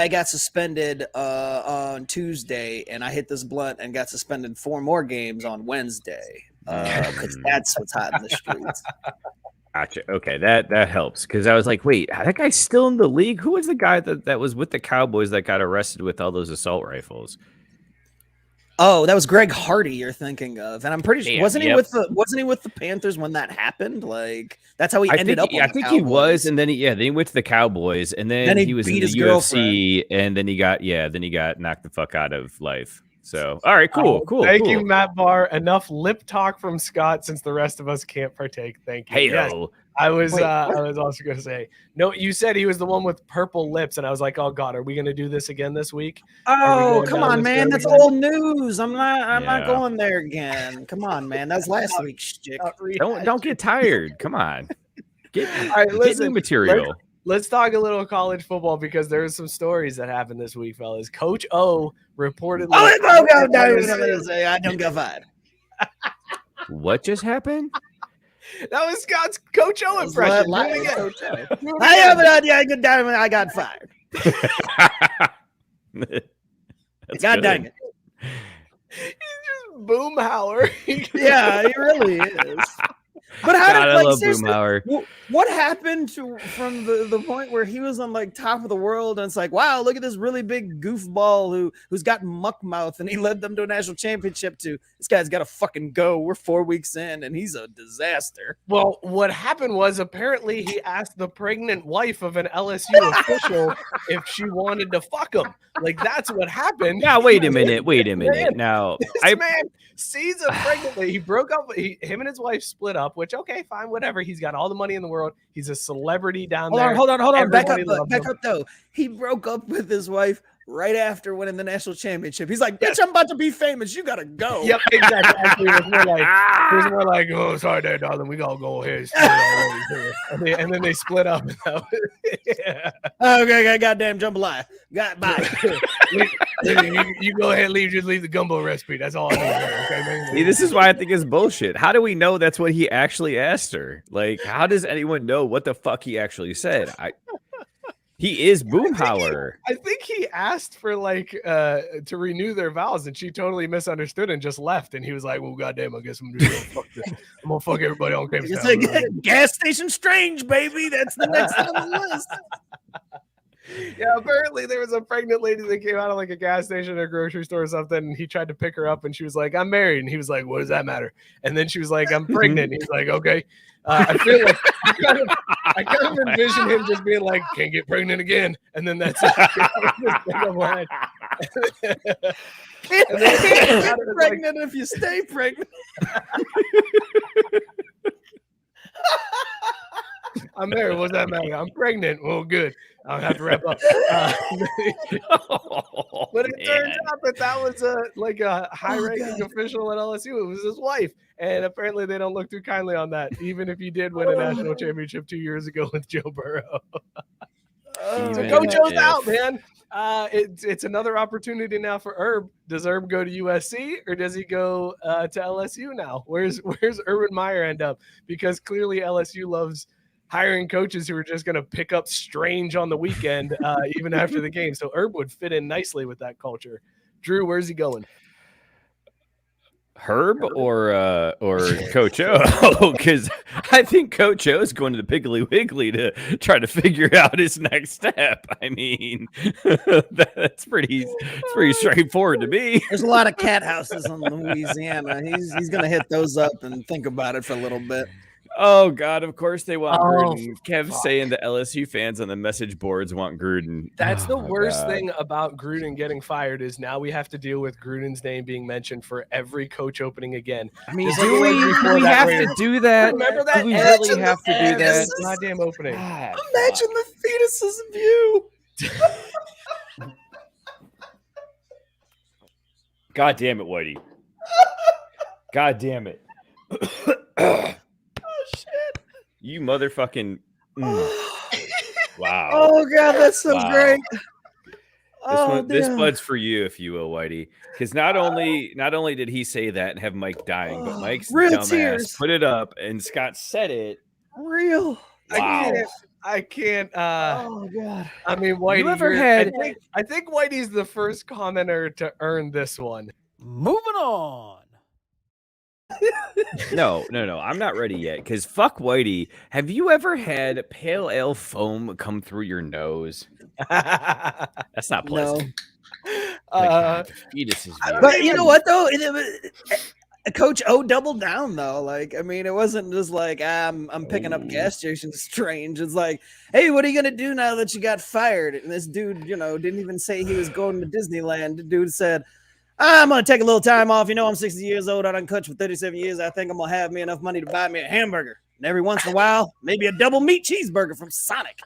got suspended on Tuesday, and I hit this blunt and got suspended 4 more games on Wednesday. Because that's what's hot in the streets. Gotcha. Okay, that helps because I was like, wait, that guy's still in the league? Who was the guy that was with the Cowboys that got arrested with all those assault rifles? Oh, that was Greg Hardy you're thinking of, and I'm pretty sure Damn, wasn't he yep. with the Panthers when that happened? Like that's how he I ended think, up. On I the think Cowboys. he was, and then he went to the Cowboys, and then he he was in beat the his UFC, and then he got knocked the fuck out of life. So, all right, cool. Thank you, Matt Barr. Enough lip talk from Scott since the rest of us can't partake. Thank you. Hey, yes, I was also going to say, no, you said he was the one with purple lips, and I was like, oh God, are we going to do this again this week? Oh, come on, man. That's old news. I'm not going there again. Come on, man. That's last week's shtick. Don't get tired. Come on. Get new material. Let's talk a little college football because there's some stories that happened this week, fellas. Coach O reportedly. I don't go fired. What just happened? That was Scott's Coach O impression. I got fired. God dang it. He's just Boomhauer. Yeah, he really is. But how God, did I love Boomhauer. What happened from the point where he was on like top of the world and it's like, wow, look at this really big goofball who's got muck mouth and he led them to a national championship to this guy's got to fucking go. We're 4 weeks in and he's a disaster. Well, what happened was apparently he asked the pregnant wife of an LSU official if she wanted to fuck him. Like that's what happened. Now wait a minute. Now this man sees a pregnant lady. He broke up. Him and his wife split up. Which okay, fine, whatever. He's got all the money in the world. He's a celebrity down there. Hold on. Back up though. He broke up with his wife right after winning the national championship. He's like, bitch, I'm about to be famous. You gotta go. Yep, exactly. Actually, it was more like, oh, sorry there, darling. We gotta go ahead. And then they split up. Yeah. Okay, goddamn jambalaya. Bye. You go ahead and leave. Just leave the gumbo recipe. That's all I need. Okay, see, this is why I think it's bullshit. How do we know that's what he actually asked her? Like, how does anyone know what the fuck he actually said? He is Boomhauer. I think he asked for to renew their vows, and she totally misunderstood and just left. And he was like, "Well, goddamn, I guess I'm gonna fuck everybody on campus." It's like gas station strange, baby. That's the next on the list. Yeah, apparently there was a pregnant lady that came out of like a gas station or a grocery store or something, and he tried to pick her up, and she was like, "I'm married," and he was like, "What does that matter?" And then she was like, "I'm pregnant." And he was like, "Okay." I feel like I kind of envision him just being like, "Can't get pregnant again," and then that's it. Can't get pregnant if you stay pregnant. I'm married. What's that matter? I'm pregnant. Well, good. I'll have to wrap up. But it turns out that was a high-ranking official at LSU. It was his wife, and apparently they don't look too kindly on that, even if he did win a national championship 2 years ago with Joe Burrow. So Coach O's out, man. It's another opportunity now for Herb. Does Herb go to USC or does he go to LSU now? Where's Urban Meyer end up? Because clearly LSU loves hiring coaches who are just going to pick up strange on the weekend, even after the game. So Herb would fit in nicely with that culture. Drew, where's he going? Herb or Coach O? Because I think Coach O is going to the Piggly Wiggly to try to figure out his next step. I mean, that's pretty straightforward to me. There's a lot of cat houses in Louisiana. He's going to hit those up and think about it for a little bit. Oh God! Of course they want Gruden. Kev's saying the LSU fans on the message boards want Gruden. That's the worst thing about Gruden getting fired is now we have to deal with Gruden's name being mentioned for every coach opening again. I mean, do we have to do that? Remember that? Do we really have to do that? Goddamn opening. Imagine the fetuses of you. God damn it, Whitey. God damn it. Shit. You motherfucking wow. Oh God, that's so great. This bud's for you, if you will, Whitey. Because not only did he say that and have Mike dying, but Mike's real dumbass tears. put it up and Scott said it. Real. Wow. I can't. Oh God. I mean, Whitey. You ever had? I think Whitey's the first commenter to earn this one. Moving on. No. I'm not ready yet. Because fuck Whitey. Have you ever had pale ale foam come through your nose? That's not pleasant. No. Fetus is But you know what though? Coach O doubled down though. Like, I mean, it wasn't just like I'm picking up gas stations strange. It's like, hey, what are you gonna do now that you got fired? And this dude, didn't even say he was going to Disneyland. The dude said, I'm gonna take a little time off. I'm 60 years old. I done coached for 37 years. I think I'm gonna have me enough money to buy me a hamburger. And every once in a while, maybe a double meat cheeseburger from Sonic.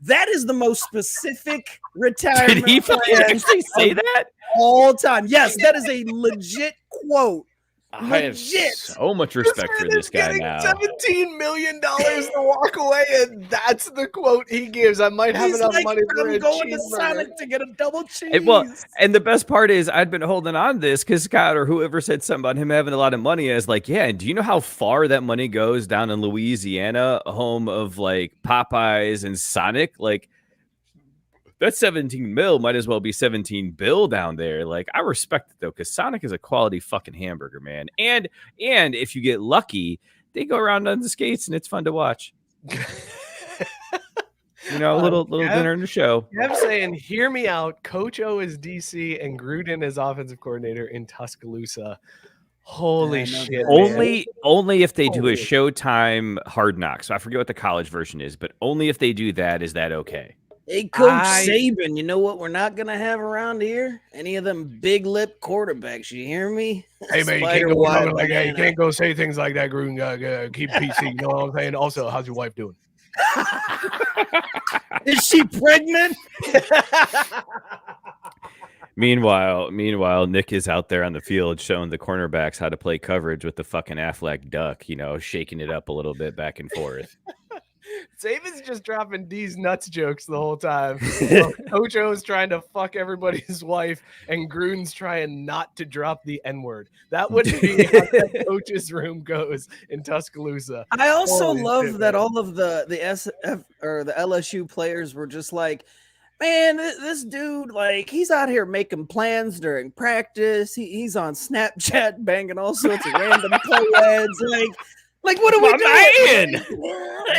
That is the most specific retirement. Did he actually say that? All time. Yes, that is a legit quote. I have so much respect for this guy now. $17 million to walk away, and that's the quote he gives. I might have enough money for a going to cheeseburger. Sonic to get a double cheese. And the best part is I'd been holding on to this because Scott or whoever said something about him having a lot of money. I was like, yeah, do you know how far that money goes down in Louisiana, home of like Popeyes and Sonic? Like, that 17 mil might as well be 17 bill down there. Like, I respect it though, because Sonic is a quality fucking hamburger, man. And if you get lucky, they go around on the skates and it's fun to watch. A little dinner in the show. I'm saying, hear me out. Coach O is DC and Gruden is offensive coordinator in Tuscaloosa. Holy shit! Only if they do a Showtime Hard Knocks. So I forget what the college version is, but only if they do that is that okay. Hey, Coach Saban, you know what we're not going to have around here? Any of them big lip quarterbacks. You hear me? Hey, man, you can't go like that. You can't go say things like that, Gruden. Keep PC. You know what I'm saying? Also, how's your wife doing? Is she pregnant? Meanwhile, Nick is out there on the field showing the cornerbacks how to play coverage with the fucking Affleck duck, shaking it up a little bit back and forth. Saban's just dropping D's nuts jokes the whole time. Coach O's trying to fuck everybody's wife, and Gruden's trying not to drop the N-word. That would be how that coach's room goes in Tuscaloosa. I also love that all of the SF or the LSU players were just like, man, this dude, like, he's out here making plans during practice. He's on Snapchat banging all sorts of random co-eds. Like, what are we doing?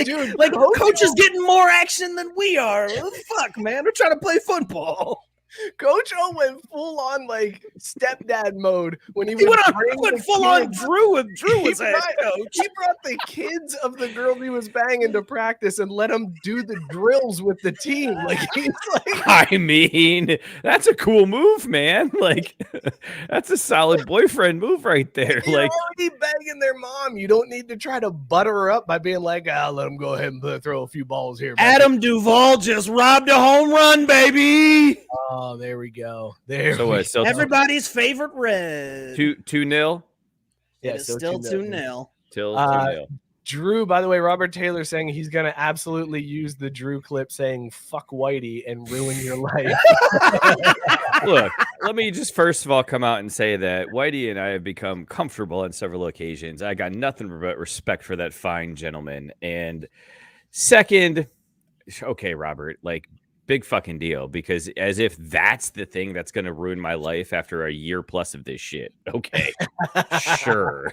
Dude, Coach is getting more action than we are. What the fuck, man? We're trying to play football. Coach O went full on like stepdad mode when he went full on Drew with his ass coach. He brought the kids of the girl he was banging to practice and let them do the drills with the team. Like, he's like, I mean, that's a cool move, man. Like, that's a solid boyfriend move right there. You're like already banging their mom. You don't need to try to butter her up by being like, let him go ahead and throw a few balls here. Adam Duvall just robbed a home run, baby. Oh, there we go. So everybody's favorite red. 2-0. Yeah, it's still 2-0. Till 2-0. Drew, by the way, Robert Taylor saying he's going to absolutely use the Drew clip saying "fuck Whitey" and ruin your life. Look, let me just first of all come out and say that Whitey and I have become comfortable on several occasions. I got nothing but respect for that fine gentleman. And second, okay, Robert, like, big fucking deal, because as if that's the thing that's going to ruin my life after a year plus of this shit. Okay, sure.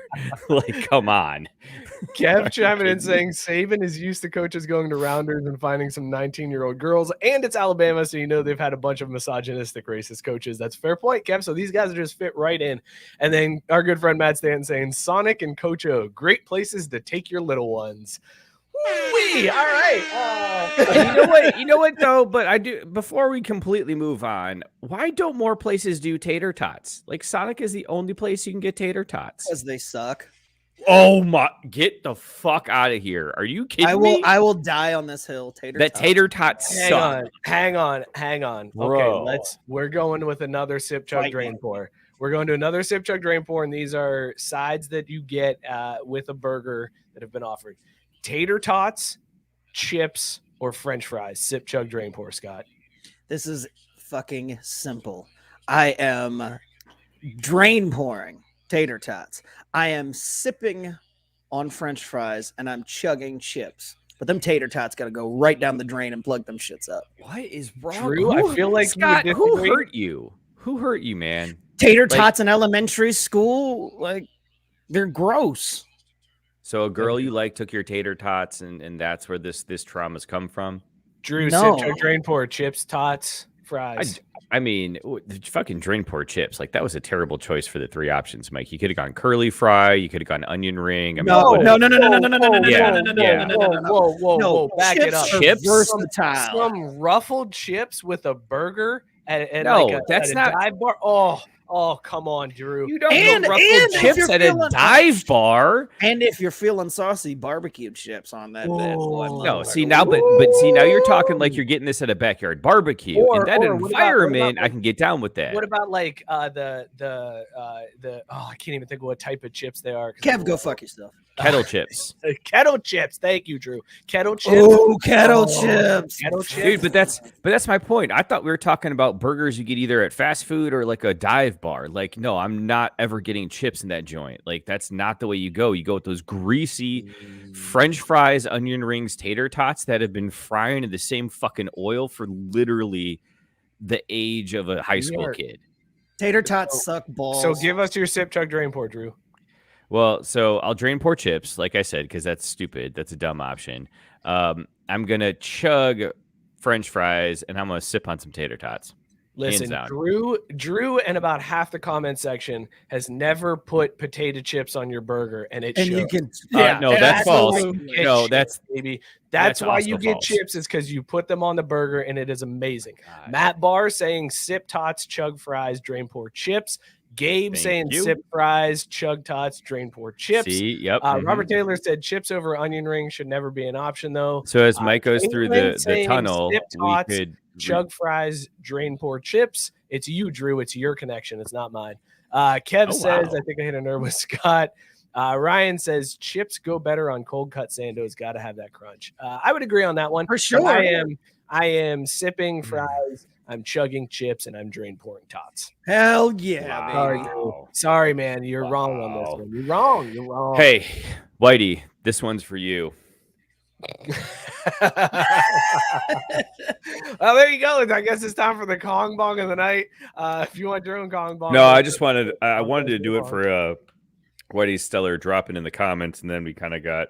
Like, come on. Kev chiming in saying Saban is used to coaches going to rounders and finding some 19-year-old girls, and it's Alabama, so they've had a bunch of misogynistic, racist coaches. That's a fair point, Kev. So these guys just fit right in. And then our good friend Matt Stanton saying Sonic and Coach O, great places to take your little ones. All right. You know what though? But I do, before we completely move on, why don't more places do tater tots? Like, Sonic is the only place you can get tater tots. Because they suck. Oh my! Get the fuck out of here! Are you kidding me? I will die on this hill. Tater tots suck. Hang on. Bro. Okay, we're going with another sip, chug, drain, pour. We're going to another sip, chug, drain, pour, and these are sides that you get with a burger that have been offered. Tater tots, chips, or French fries. Sip, chug, drain, pour, Scott. This is fucking simple. I am drain pouring tater tots. I am sipping on French fries, and I'm chugging chips. But them tater tots got to go right down the drain and plug them shits up. What is wrong? Drew, I feel like Scott, who hurt you? Who hurt you, man? Tater tots in elementary school, like, They're gross. So a girl you like took your tater tots, and that's where this trauma's come from. Drew, No. sip, chug, drain, pour, chips, tots, fries. I mean, the fucking drain pour chips. Like that was a terrible choice for the three options, Mike. You could have gone curly fry. You could have gone onion ring. I mean, No. Whoa, back it up. Chips are versatile. Some ruffled chips with a burger at No, like that's at not- a dive bar. Oh, come on, Drew. You don't And- go ruffled and if chips you're at a feeling- dive bar. And if you're feeling saucy, barbecue chips on that bad boy. No, see now, but see now you're talking like you're getting this at a backyard barbecue. Or- In that or what about, environment, I can get down with that. What about like the I can't even think of what type of chips they are. Kev, go fuck yourself. Kettle chips, Kettle chips. Thank you, Drew. Kettle chips. Oh, kettle chips. Kettle chips. dude. But that's my point. I thought we were talking about burgers you get either at fast food or like a dive bar. Like, no, I'm not ever getting chips in that joint. Like, that's not the way you go. You go with those greasy French fries, onion rings, tater tots that have been frying in the same fucking oil for literally the age of a high school kid. Tater tots suck balls. So give us your sip, chug, drain, pour, Drew. Well, so I'll drain pour chips, like I said, because that's stupid. That's a dumb option. I'm gonna chug French fries, and I'm gonna sip on some tater tots. Listen, down. Drew, and about half the comment section has never put potato chips on your burger, and it and shows. you can No, that's false. It No, shows, that's baby. That's why also you get false. chips is because you put them on the burger, and it is amazing. God. Matt Barr saying sip tots, chug fries, drain pour chips. Gabe Thank saying you. sip fries, chug tots, drain pour chips. See, yep. Robert Taylor said chips over onion rings should never be an option though. So as Mike goes through Caitlin the saying tunnel, sip we tots, could Chug fries, drain pour chips. It's you, Drew. It's your connection. It's not mine. Kev says, wow. I think I hit a nerve with Scott. Ryan says chips go better on cold cut Sando's. Got to have that crunch. I would agree on that one. For sure. I am sipping fries. I'm chugging chips and I'm drain pouring tots. Hell yeah, baby. Sorry, man. You're wrong on this one. You're wrong. You're wrong. Hey, Whitey, this one's for you. Well, there you go. I guess it's time for the Kong Bong of the night. If you want your own Kong Bong. No, I wanted to do it for Whitey's stellar dropping in the comments, and then we kind of got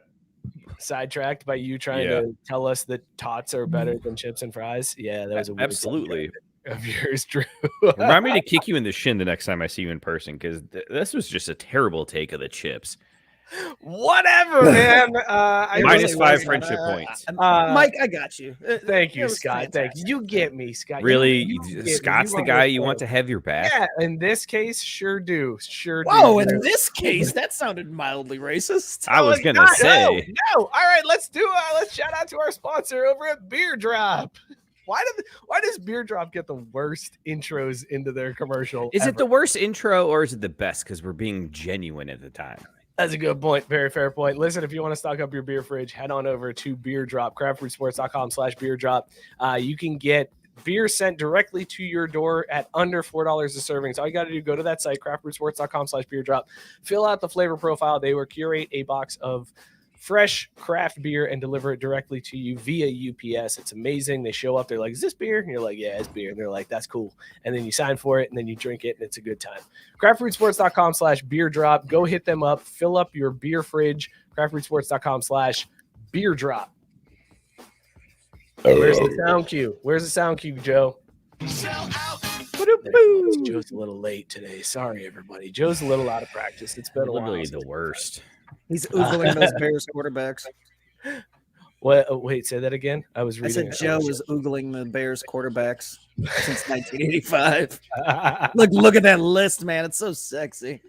sidetracked by you trying to tell us that tots are better than chips and fries. Yeah, that was a weird absolutely of yours, Drew. Remind me to kick you in the shin the next time I see you in person, because this was just a terrible take of the chips. Whatever, man. -5 friendship points. Mike, I got you. Thank you, Scott. Thank you. You get me, Scott. Really? You get me. Scott's the guy you want to have your back? Yeah, in this case, sure do. Sure do. Whoa, in this case, that sounded mildly racist. I was going to say. No. All right, let's shout out to our sponsor over at Beer Drop. Why does Beer Drop get the worst intros into their commercial? Is it the worst intro or is it the best? Because we're being genuine at the time. That's a good point. Very fair point. Listen, if you want to stock up your beer fridge, head on over to Beer Drop, craftbrewsports.com/beer drop. You can get beer sent directly to your door at under $4 a serving. So all you got to do, go to that site, craftbrewsports.com/beer drop, fill out the flavor profile. They will curate a box of fresh craft beer and deliver it directly to you via UPS. It's amazing. They show up, they're like, is this beer? And you're like, yeah, it's beer. And they're like, that's cool. And then you sign for it and then you drink it and it's a good time. craftbrewsports.com/beer drop. Go hit them up, fill up your beer fridge, craftbrewsports.com/beer drop. Where's the sound cue? Where's the sound cue, Joe? Joe's a little late today. Sorry, everybody. Joe's a little out of practice. It's been a while. Literally the worst. He's oogling those Bears quarterbacks. What? Oh, wait, say that again. I was reading. I said Joe is oogling the Bears quarterbacks since 1985. Look at that list, man. It's so sexy.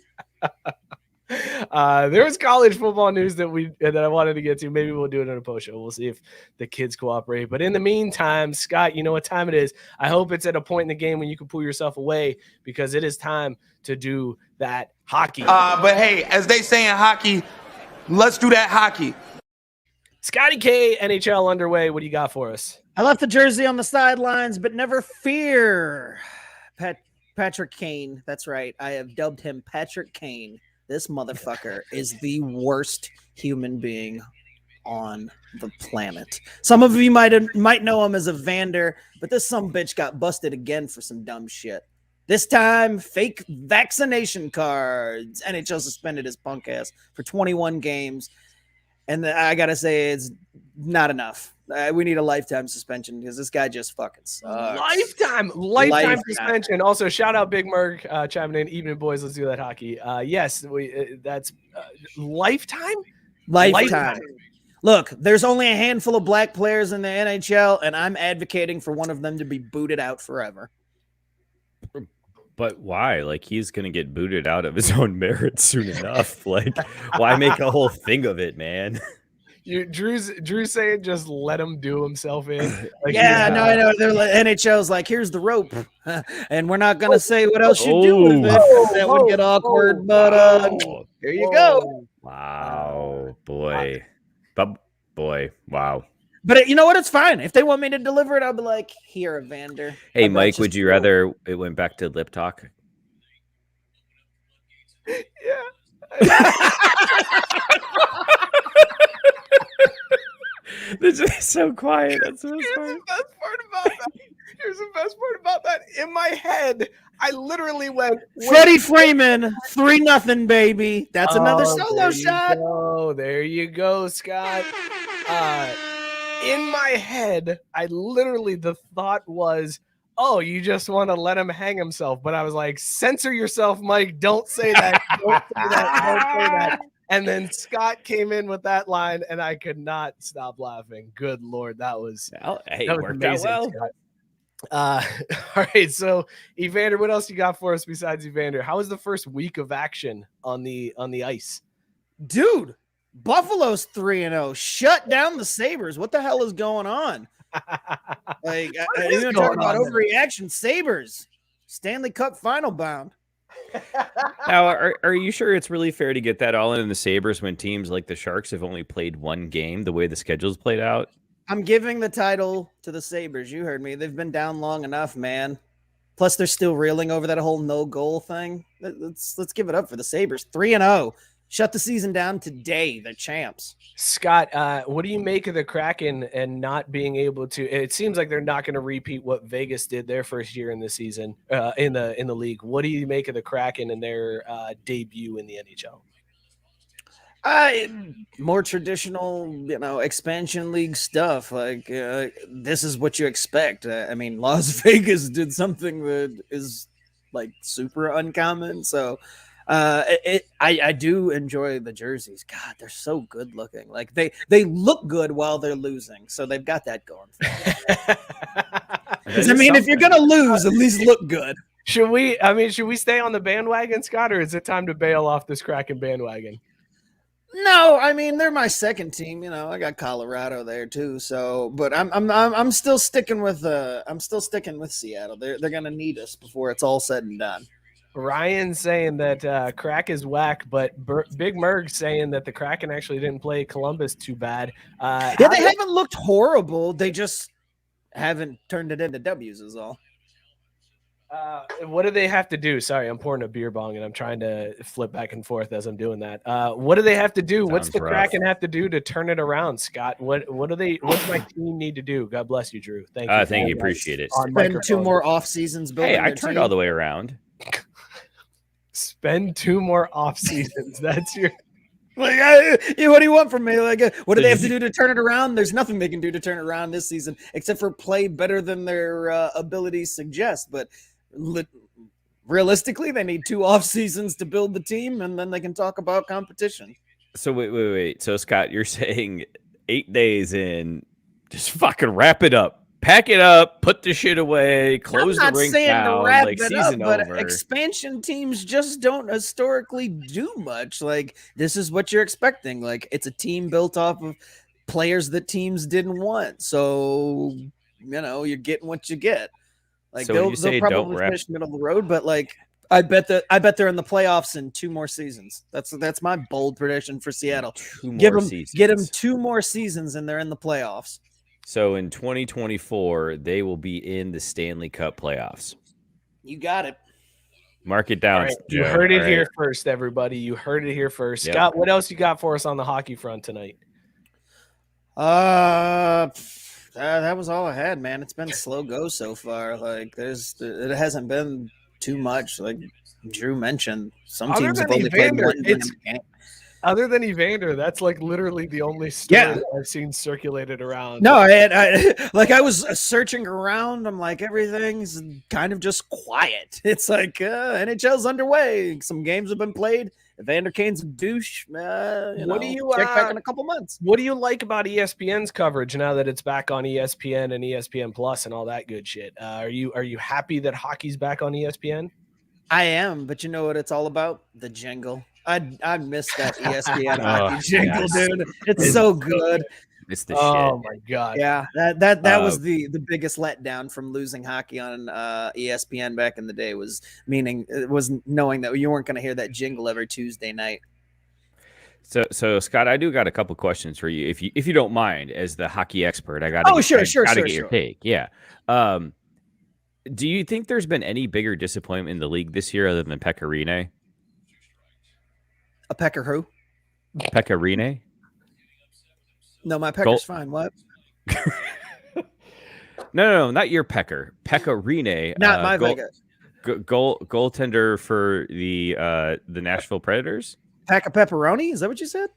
There was college football news that I wanted to get to. Maybe we'll do it in a post show. We'll see if the kids cooperate. But in the meantime, Scott, you know what time it is. I hope it's at a point in the game when you can pull yourself away, because it is time to do that hockey. But hey, as they say in hockey, let's do that hockey. Scotty K, NHL underway. What do you got for us? I left the jersey on the sidelines, but never fear. Patrick Kane. That's right. I have dubbed him Patrick Kane. This motherfucker is the worst human being on the planet. Some of you might know him as a Vander, but this sumbitch got busted again for some dumb shit. This time, fake vaccination cards. NHL suspended his punk ass for 21 games. And I got to say, it's not enough. We need a lifetime suspension because this guy just fucking sucks. Lifetime suspension. Also, shout out Big Merc chiming in. Evening, boys. Let's do that hockey. Yes, that's lifetime? Lifetime. Look, there's only a handful of black players in the NHL, and I'm advocating for one of them to be booted out forever. But why? Like, he's going to get booted out of his own merit soon enough. Like, why make a whole thing of it, man? Drew's saying just let him do himself in. Like, I know. They're like, NHL's like, here's the rope, and we're not going to say what else you do with it. That would get awkward, but here you go. Wow, boy. Wow. But you know what? It's fine. If they want me to deliver it, I'll be like, here, Evander. Hey, Mike, would you rather it went back to lip talk? Yeah. This is so quiet. That's the best part. Here's the best part about that. In my head, I literally went, Freddie Freeman, 3-0, baby. That's another solo shot. There you go, Scott. In my head, the thought was, oh, you just want to let him hang himself. But I was like, censor yourself, Mike. Don't say that. Don't say that. And then Scott came in with that line, and I could not stop laughing. Good Lord, that was worked out well. All right, so Evander, what else you got for us besides Evander? How was the first week of action on the ice? Dude, Buffalo's 3-0. Shut down the Sabres. What the hell is going on? Like, you're talking about overreaction. Sabres, Stanley Cup final bound. Now, are you sure it's really fair to get that all in the Sabres when teams like the Sharks have only played one game the way the schedule's played out? I'm giving the title to the Sabres. You heard me. They've been down long enough, man. Plus, they're still reeling over that whole no-goal thing. Let's give it up for the Sabres. 3-0. Shut the season down today. They're champs. Scott, what do you make of the Kraken and not being able to? It seems like they're not going to repeat what Vegas did their first year in the season in the league. What do you make of the Kraken and their debut in the NHL? More traditional, expansion league stuff. Like this is what you expect. I mean, Las Vegas did something that is like super uncommon. So. I do enjoy the jerseys. God, they're so good looking. Like they look good while they're losing, so they've got that going for them. I mean, if you're gonna lose, at least look good. Should we stay on the bandwagon, Scott, or is it time to bail off this Kraken bandwagon? No, I mean they're my second team. I got Colorado there too. So, but I'm still sticking with Seattle. They're gonna need us before it's all said and done. Ryan saying that Crack is whack, but Big Merg saying that the Kraken actually didn't play Columbus too bad. They haven't looked horrible. They just haven't turned it into W's is all. What do they have to do? Sorry, I'm pouring a beer bong and I'm trying to flip back and forth as I'm doing that. What do they have to do? What's the Kraken have to do to turn it around, Scott? What does my team need to do? God bless you, Drew. Thank you. Thank you. Appreciate it. Spend 2 more off seasons building. Hey, I turned all the way around. Spend 2 more off seasons. That's your like. What do you want from me? Like, what do they have to do to turn it around? There's nothing they can do to turn it around this season except for play better than their abilities suggest. But realistically, they need 2 off seasons to build the team, and then they can talk about competition. So wait. So Scott, you're saying 8 days in, just fucking wrap it up. Pack it up, put the shit away, close the rink down, like season over. But expansion teams just don't historically do much. Like this is what you're expecting. Like it's a team built off of players that teams didn't want. So you're getting what you get. Like so they'll probably finish middle of the road, but like I bet they're in the playoffs in 2 more seasons. That's my bold prediction for Seattle. Get them 2 more seasons and they're in the playoffs. So in 2024, they will be in the Stanley Cup playoffs. You got it. Mark it down. Right. You heard it here first, everybody. You heard it here first. Yep. Scott, what else you got for us on the hockey front tonight? That was all I had, man. It's been a slow go so far. Like it hasn't been too much. Like Drew mentioned, some Other teams have than only played Evander, one game. Other than Evander, that's like literally the only story Yeah. that I've seen circulated around. No, I was searching around. I'm like, everything's kind of just quiet. It's like NHL's underway. Some games have been played. Evander Kane's a douche. What do you check back in a couple months? What do you like about ESPN's coverage now that it's back on ESPN and ESPN Plus and all that good shit? Are you happy that hockey's back on ESPN? I am, but you know what it's all about? The jingle. I miss that ESPN hockey jingle, dude. It's so good. It's the Oh shit. my god! Yeah, that was the biggest letdown from losing hockey on ESPN back in the day. Was knowing that you weren't going to hear that jingle every Tuesday night. So Scott, I do got a couple questions for you, if you don't mind, as the hockey expert. I got sure, get your take. Yeah. Do you think there's been any bigger disappointment in the league this year other than Pecorine? A pecker who? Pecorine? No, my pecker's fine. What? No, not your pecker. Pecorine. Not my Vega. Goaltender for the Nashville Predators. Pack of pepperoni? Is that what you said?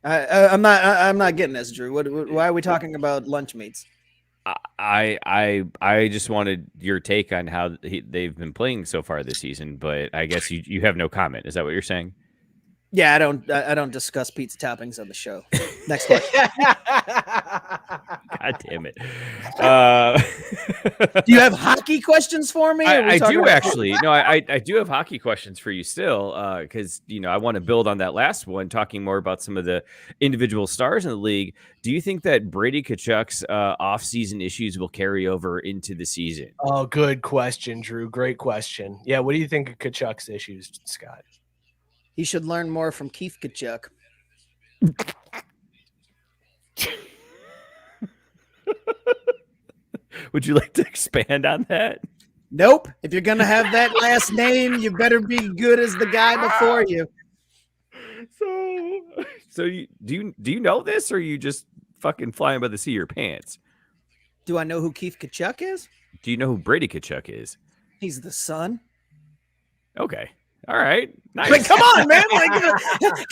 I'm not getting this, Drew. Why are we talking about lunch meats? I just wanted your take on how they've been playing so far this season, but I guess you have no comment. Is that what you're saying? Yeah, I don't discuss pizza toppings on the show. Next question. God damn it. Do you have hockey questions for me? I do actually. No, I do have hockey questions for you still, because I want to build on that last one, talking more about some of the individual stars in the league. Do you think that Brady Tkachuk's off-season issues will carry over into the season? Oh, good question, Drew. Great question. Yeah, what do you think of Tkachuk's issues, Scott? He should learn more from Keith Tkachuk. Would you like to expand on that? Nope. If you're gonna have that last name, you better be good as the guy before you. So do you know this, or are you just fucking flying by the seat of your pants? Do I know who Keith Tkachuk is? Do you know who Brady Tkachuk is? He's the son. Okay. All right. Nice. Like, come on, man! Like,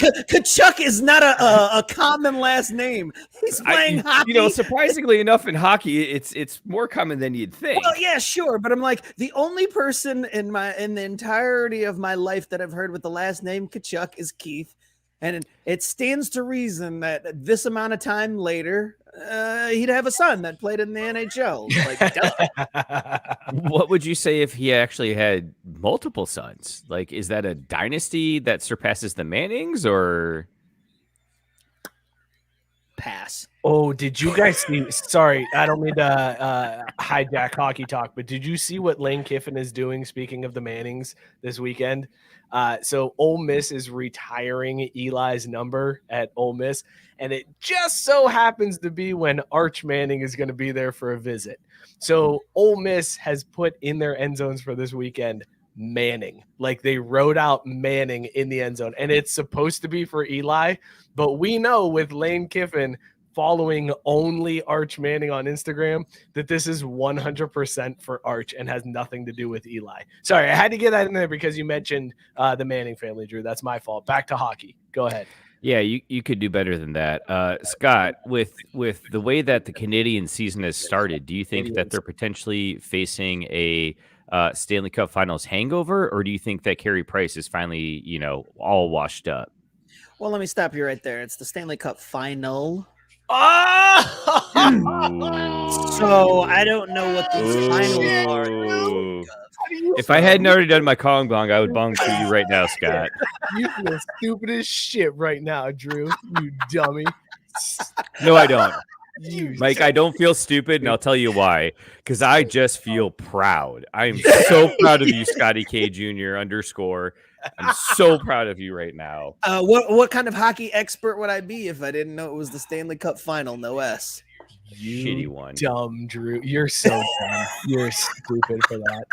Tkachuk is not a common last name. He's playing hockey. Surprisingly enough, in hockey, it's more common than you'd think. Well, yeah, sure, but I'm like the only person in the entirety of my life that I've heard with the last name Tkachuk is Keith, and it stands to reason that this amount of time later, he'd have a son that played in the NHL. Like, duh. What would you say if he actually had multiple sons? Like, is that a dynasty that surpasses the Mannings, or pass? Oh, did you guys see? Sorry, I don't mean to hijack hockey talk, but did you see what Lane Kiffin is doing? Speaking of the Mannings this weekend, so Ole Miss is retiring Eli's number at Ole Miss, and it just so happens to be when Arch Manning is going to be there for a visit. So Ole Miss has put in their end zones for this weekend Manning. Like, they wrote out Manning in the end zone, and it's supposed to be for Eli, but we know with Lane Kiffin following only Arch Manning on Instagram that this is 100% for Arch and has nothing to do with Eli. Sorry, I had to get that in there because you mentioned the Manning family, Drew. That's my fault. Back to hockey. Go ahead. Yeah, you could do better than that. Scott, with the way that the Canadian season has started, do you think that they're potentially facing a Stanley Cup Finals hangover, or do you think that Carey Price is finally, all washed up? Well, let me stop you right there. It's the Stanley Cup Final. Oh! So I don't know what these finals are. If I hadn't already done my Kong Bong, I would bong for you right now, Scott. You feel stupid as shit right now, Drew. You dummy. No, I don't. Mike, I don't feel stupid, and I'll tell you why. Because I just feel proud. I am so proud of you, Scotty K Jr. _ I'm so proud of you right now. What kind of hockey expert would I be if I didn't know it was the Stanley Cup Final? No S. Shitty one. Dumb, Drew. You're so dumb. You're stupid for that.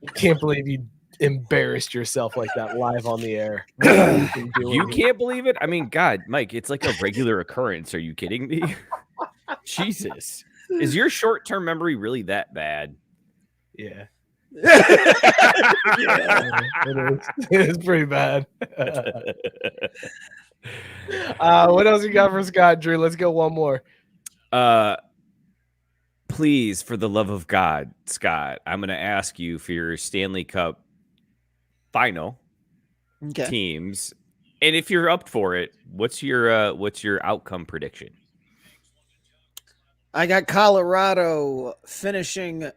I can't believe you embarrassed yourself like that live on the air. You can't believe it? I mean, God, Mike, it's like a regular occurrence. Are you kidding me? Jesus. Is your short-term memory really that bad? Yeah. Yeah. It is pretty bad. What else you got for Scott, Drew? Let's go one more. Please, for the love of God, Scott, I'm going to ask you for your Stanley Cup final teams, and if you're up for it, what's your outcome prediction? I got Colorado finishing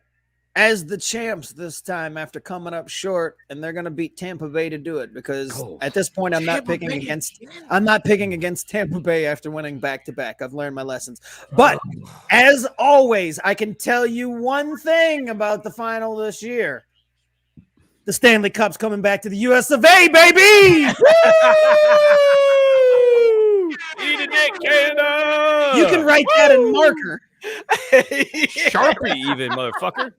as the champs this time after coming up short, and they're going to beat Tampa Bay to do it because at this point I'm not picking against Tampa Bay after winning back-to-back. I've learned my lessons. But as always, I can tell you one thing about the final this year. The Stanley Cup's coming back to the US of A, baby! Eat a dick, Canada! You can write that in marker. Sharpie even, motherfucker.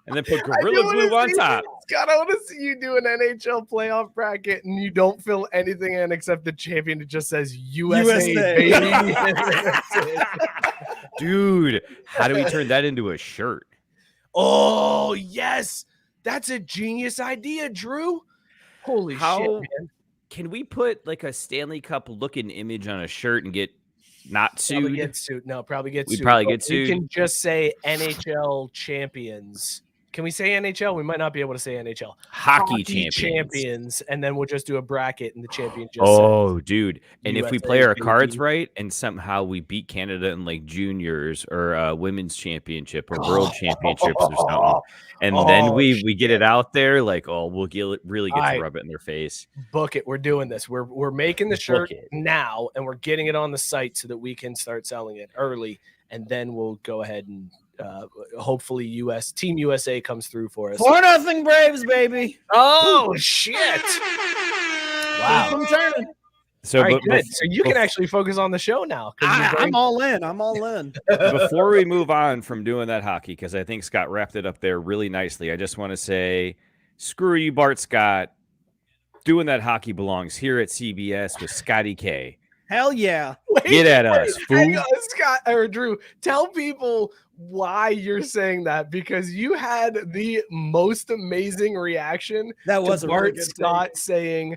And then put Gorilla Glue on top. Scott, I want to see you do an NHL playoff bracket and you don't fill anything in except the champion. It just says USA. Baby. Dude, how do we turn that into a shirt? Oh, yes. That's a genius idea, Drew. Holy shit, man. Can we put like a Stanley Cup looking image on a shirt and get not sued? Probably get sued. No, probably get sued. We'd probably get sued. You can just say NHL champions. Can we say NHL? We might not be able to say NHL. Hockey champions, and then we'll just do a bracket, and the champion just dude. And USA, if we play our cards right, and somehow we beat Canada in like juniors or women's championship or world championships or something, and then we get it out there, like, we'll really get to rub it in their face. Book it. We're doing this. We're making the shirt now, and we're getting it on the site so that we can start selling it early, and then we'll go ahead and hopefully Team USA comes through for us. 4-0 Braves, baby. Oh shit. Wow. Keep them turning. So, good. So you can actually focus on the show now. I'm all in. I'm all in. Before we move on from doing that hockey, because I think Scott wrapped it up there really nicely, I just want to say, screw you, Bart Scott. Doing that hockey belongs here at CBS with Scotty K. Hell yeah. Get at us, fool. Scott or Drew, tell people why you're saying that, because you had the most amazing reaction. That was to a Bart really good Scott saying,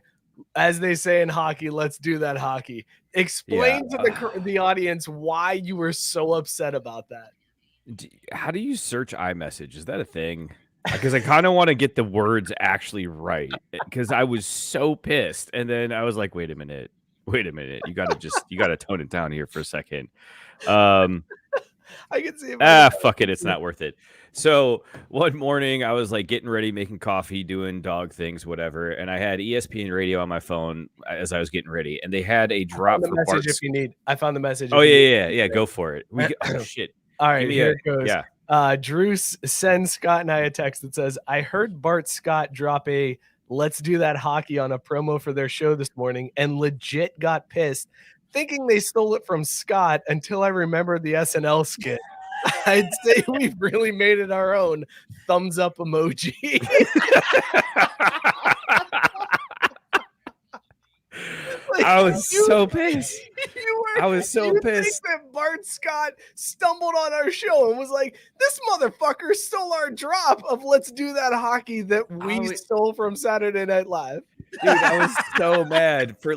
as they say in hockey, let's do that hockey. Explain to the audience why you were so upset about that. How do you search iMessage? Is that a thing? Because I kind of want to get the words actually right, because I was so pissed. And then I was like, wait a minute. You gotta tone it down here for a second. I can see it. Fuck it. It's not worth it. So one morning I was like getting ready, making coffee, doing dog things, whatever. And I had ESPN radio on my phone as I was getting ready. And they had a drop for message if you need. I found the message. Oh, yeah. Go for it. Shit. All right, here it goes. Yeah. Drew sends Scott and I a text that says, I heard Bart Scott drop a let's do that hockey on a promo for their show this morning and legit got pissed, thinking they stole it from Scott until I remembered the SNL skit. I'd say we've really made it our own. Thumbs up emoji. I was so pissed. I was so pissed that Bart Scott stumbled on our show and was like, this motherfucker stole our drop of let's do that hockey that we stole from Saturday Night Live. Dude, I was so mad for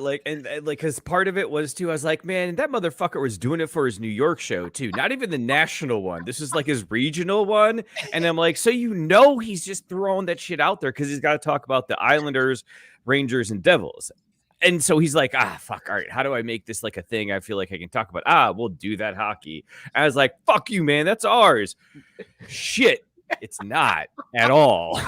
because part of it was too, I was like, man, that motherfucker was doing it for his New York show too, not even the national one. This is like his regional one. And I'm like, so he's just throwing that shit out there because he's got to talk about the Islanders, Rangers, and Devils. And so he's like, fuck, all right, how do I make this like a thing I feel like I can talk about? We'll do that hockey. And I was like, fuck you, man, that's ours. Shit, it's not at all.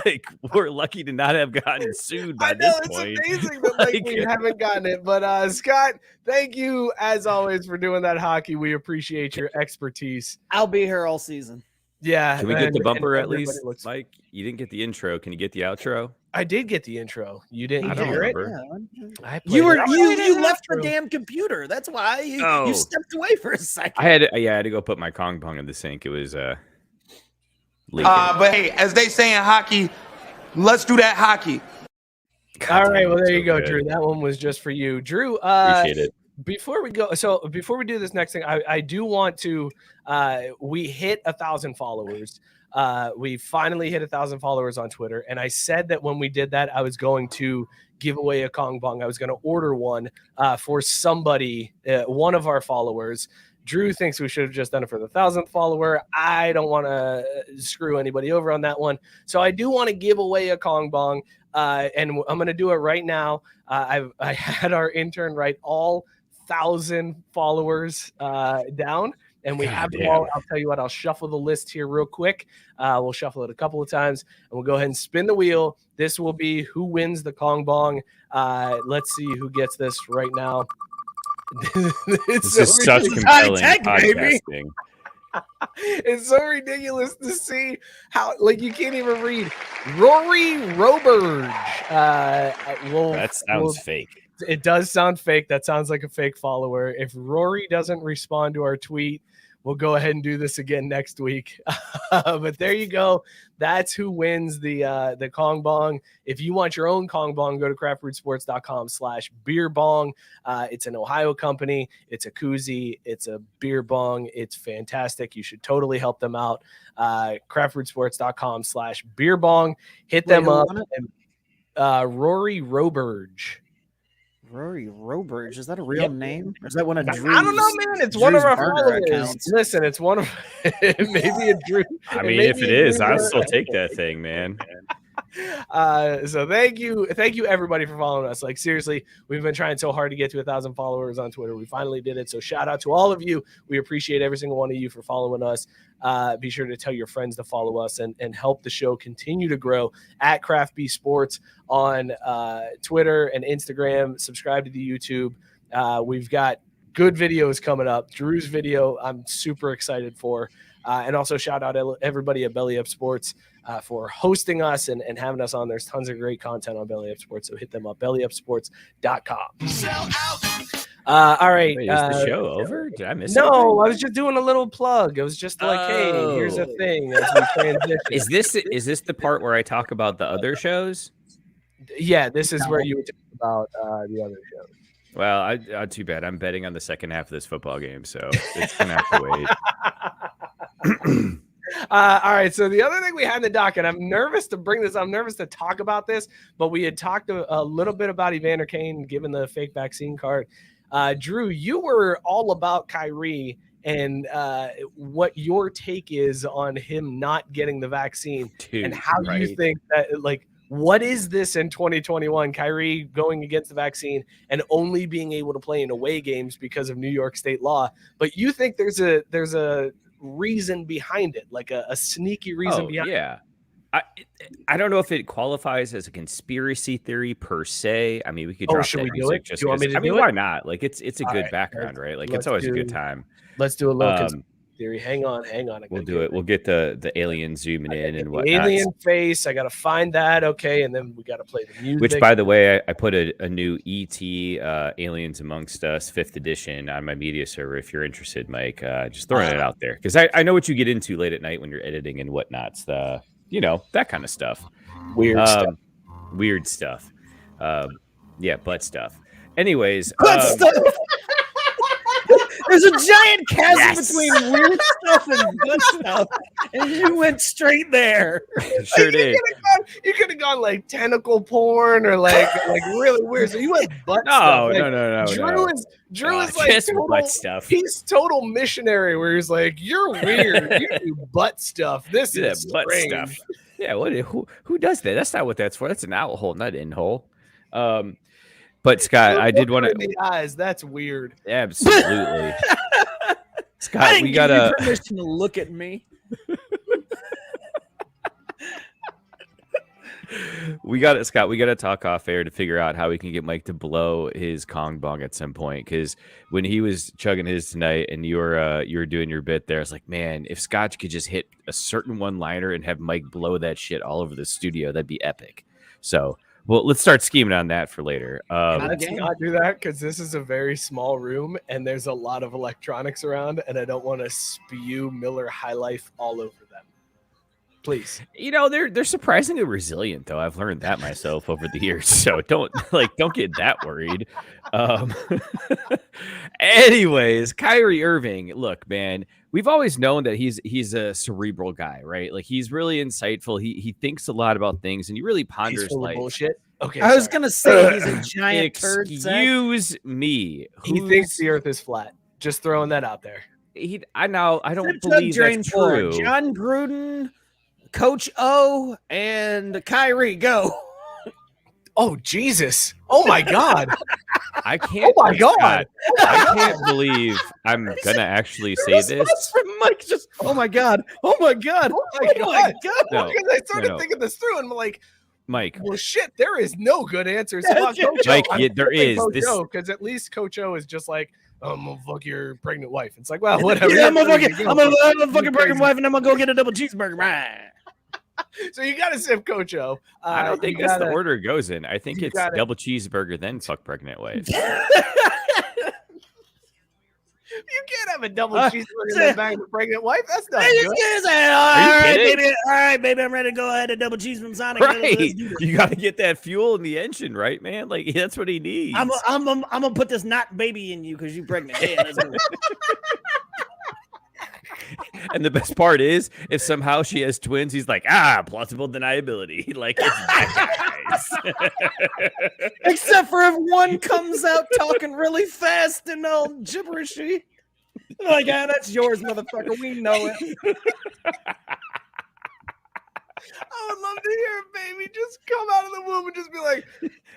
Like, we're lucky to not have gotten sued by this point. It's amazing that we haven't gotten it. But Scott, thank you as always for doing that hockey. We appreciate your expertise. I'll be here all season. Yeah. Can we get the bumper at least? Mike, you didn't get the intro. Can you get the outro? I did get the intro. You didn't hear it? Yeah. You left the damn computer. That's why you stepped away for a second. I had to go put my Kong Pong in the sink. It was but hey, as they say in hockey, let's do that hockey. All right, well there you go, Drew. That one was just for you, Drew. Appreciate it. Before we do this next thing, I do want to we hit 1,000 followers We finally hit 1,000 followers on Twitter. And I said that when we did that, I was going to give away a Kong Bong. I was going to order one for somebody, one of our followers. Drew thinks we should have just done it for the 1,000th follower. I don't want to screw anybody over on that one. So I do want to give away a Kong Bong, and I'm going to do it right now. I had our intern write all 1,000 followers down, and we have them all. I'll tell you what, I'll shuffle the list here real quick. We'll shuffle it a couple of times, and we'll go ahead and spin the wheel. This will be who wins the Kong Bong. Let's see who gets this right now. This is such compelling podcasting. It's so ridiculous to see how, like, you can't even read. Rory Roberge. That sounds fake. It does sound fake. That sounds like a fake follower. If Rory doesn't respond to our tweet, we'll go ahead and do this again next week. But there you go. That's who wins the Kong Bong. If you want your own Kong Bong, go to craftbrewsports.com/beer bong. It's an Ohio company. It's a koozie. It's a beer bong. It's fantastic. You should totally help them out. craftbrewsports.com/beer bong. Hit them up. Rory Roberge. Rory Roberge, is that a real name? Or is that one of Drew's? I don't know, man. It's one of our followers. Accounts. Listen, it's one of maybe a Drew. I mean, if it is, I'll still take that thing, man. So thank you everybody for following us. Like, seriously, we've been trying so hard to get to 1,000 followers on Twitter. We finally did it. So shout out to all of you. We appreciate every single one of you for following us. Be sure to tell your friends to follow us and help the show continue to grow at Craft B Sports on Twitter and Instagram. Subscribe to the YouTube. We've got good videos coming up. Drew's video I'm super excited for. And also shout out everybody at Belly Up Sports for hosting us and having us on. There's tons of great content on Belly Up Sports, so hit them up, bellyupsports.com. All right. Wait, is the show over? Did I miss No, something? I was just doing a little plug. It was just like, hey, here's a thing as we transition. Is this the part where I talk about the other shows? Yeah, this is where you would talk about the other shows. Well, too bad. I'm betting on the second half of this football game, so it's gonna have to wait. All right. So the other thing we had in the docket, I'm nervous to bring this. I'm nervous to talk about this, but we had talked a little bit about Evander Kane given the fake vaccine card. Drew, you were all about Kyrie and what your take is on him not getting the vaccine. Dude, and how you think that, like, what is this in 2021? Kyrie going against the vaccine and only being able to play in away games because of New York State law. But you think there's a reason behind it, like a sneaky reason behind it. Yeah. I don't know if it qualifies as a conspiracy theory per se. I mean, we could drop should that we do music it? just Do you want me to I mean, do it? why not? Like, it's a All good right, background, right? Like, let's it's always a do- good time. Let's do a little conspiracy theory. Hang on. We'll do it. We'll get the alien zooming in and whatnot. Alien face. I got to find that. Okay. And then we got to play the music. Which, by the way, I put a new ET Aliens Amongst Us 5th edition on my media server. If you're interested, Mike, just throwing it out there. Because I know what you get into late at night when you're editing and whatnot. It's that kind of stuff. Weird stuff. Yeah, butt stuff. Anyways. Butt stuff. There's a giant chasm between weird stuff and good stuff, and you went straight there. Sure did. You could have gone like tentacle porn or like really weird. So you went butt stuff. Like, No. Drew is like just total, butt stuff. He's total missionary where he's like, you're weird. You do butt stuff. This is butt strange. stuff. Yeah, who does that? That's not what that's for. That's an out hole, not in hole. But Scott, I did want to. The eyes. That's weird. Absolutely, Scott. I didn't We give gotta. you permission to look at me. We got it, Scott. We got to talk off air to figure out how we can get Mike to blow his Kong Bong at some point. Because when he was chugging his tonight, and you were doing your bit there, I was like, man, if Scott could just hit a certain one-liner and have Mike blow that shit all over the studio, that'd be epic. So. Well, let's start scheming on that for later. Let's not do that because this is a very small room and there's a lot of electronics around, and I don't want to spew Miller High Life all over them. Please. They're surprisingly resilient, though. I've learned that myself over the years. So don't get that worried. Anyways, Kyrie Irving. Look, man, we've always known that he's a cerebral guy, right? Like he's really insightful. He thinks a lot about things, and he really ponders life. Bullshit. Okay, I was gonna say he's a giant turd. Excuse me. He thinks the Earth is flat. Just throwing that out there. I don't believe that's true. John Gruden, Coach O, and Kyrie, go. Oh Jesus! Oh my God! I can't. Oh my God! I can't believe I'm gonna actually say this. From Mike, just oh my God! Oh my God! Oh my God! No, because I started thinking this through, and I'm like, Mike. Well, shit, there is no good answers. Coach Mike, O. there is. Because at least Coach O is just like, I'm gonna fuck your pregnant wife. It's like, well, whatever. Yeah, I'm gonna fucking pregnant wife, and I'm gonna go get a double cheeseburger. Right. So you gotta sip Coach O. I don't think that's the order it goes in. I think it's double cheeseburger, then fuck pregnant wife. You can't have a double cheeseburger and then bang a pregnant wife. That's not good. All right, baby, I'm ready to go ahead and double cheese from Sonic. Right. You got to get that fuel in the engine, right, man? Like that's what he needs. I'm gonna put this not baby in you because you're pregnant. Yeah, that's good. And the best part is, if somehow she has twins, he's like, plausible deniability. Like, it's that guys. Except for if one comes out talking really fast and all gibberishy. Like, that's yours, motherfucker. We know it. I would love to hear a baby just come out of the womb and just be like,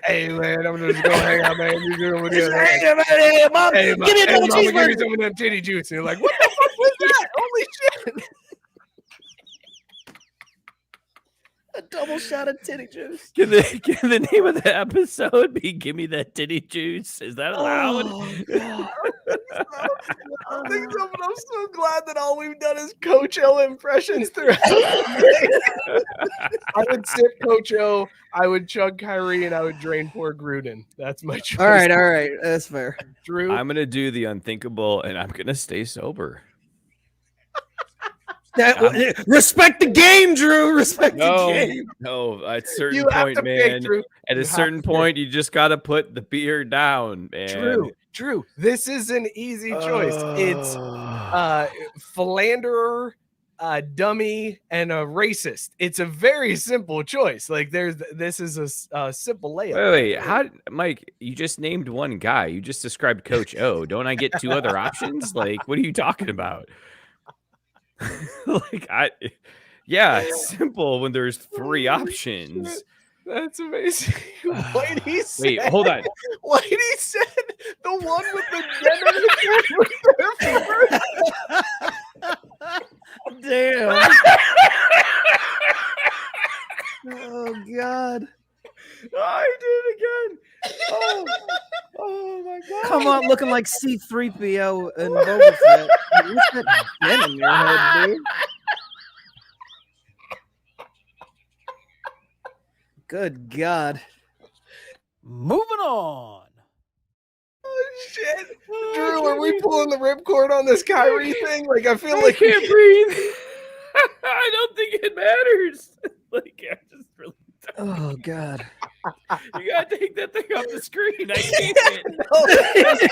hey, man, I'm just going to hang out, man. You're doing what you're doing. Hey, Mom, give me a double cheeseburger. Give me some of them titty juice. And you're like, what the fuck was that? Holy shit. A double shot of titty juice. Can the name of the episode be "Give Me That Titty Juice"? Is that allowed? I don't think so, but I'm so glad that all we've done is Coach O impressions throughout the day. I would sip Coach O, I would chug Kyrie, and I would drain poor Gruden. That's my choice. All right, that's fair. Drew, I'm gonna do the unthinkable, and I'm gonna stay sober. Respect the game, Drew. Respect the game. No, at a certain point, man. At a certain point, you just got to put the beer down, man. Drew, this is an easy choice. It's philanderer, dummy, and a racist. It's a very simple choice. Like this is a simple layup. Wait, how, Mike? You just named one guy. You just described Coach O. Don't I get two other options? Like, what are you talking about? It's simple when there's three options. That's amazing. Whitey said, wait, hold on. Whitey said the one with the gender. Damn. Oh God. I did it again. Oh my God. Come on, looking like C-3PO and Boba Fett. What's that dent in your head, dude? Good God. Moving on. Oh shit. Drew, are we pulling the ripcord on this Kyrie thing? Like, I feel like I can't breathe. I don't think it matters. Like, I just really don't. Oh God. You gotta take that thing off the screen. I can't. It's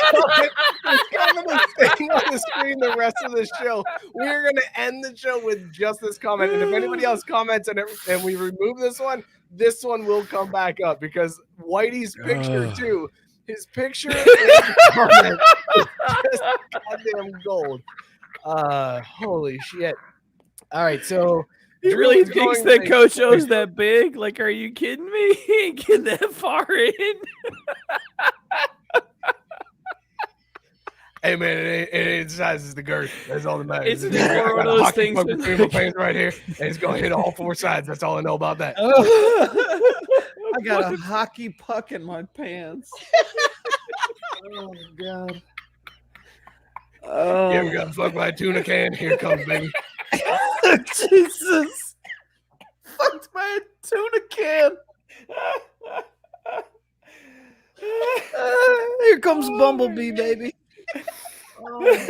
gonna stay on the screen the rest of the show. We're gonna end the show with just this comment. And if anybody else comments and we remove this one will come back up because Whitey's picture too. His picture and comment is just goddamn gold. Holy shit. All right, so he really thinks that Coach O's that big? Like, are you kidding me? He ain't getting that far in. Hey man, it ain't the size, it's the girth. That's all that matters. It's one of those things. Between my pants right here, and it's gonna hit all four sides. That's all I know about that. I got a hockey puck in my pants. Oh God. Oh, you ever got fucked by a tuna can? Here it comes, baby. Jesus. Fucked by a tuna can. Here comes Bumblebee, baby. Oh.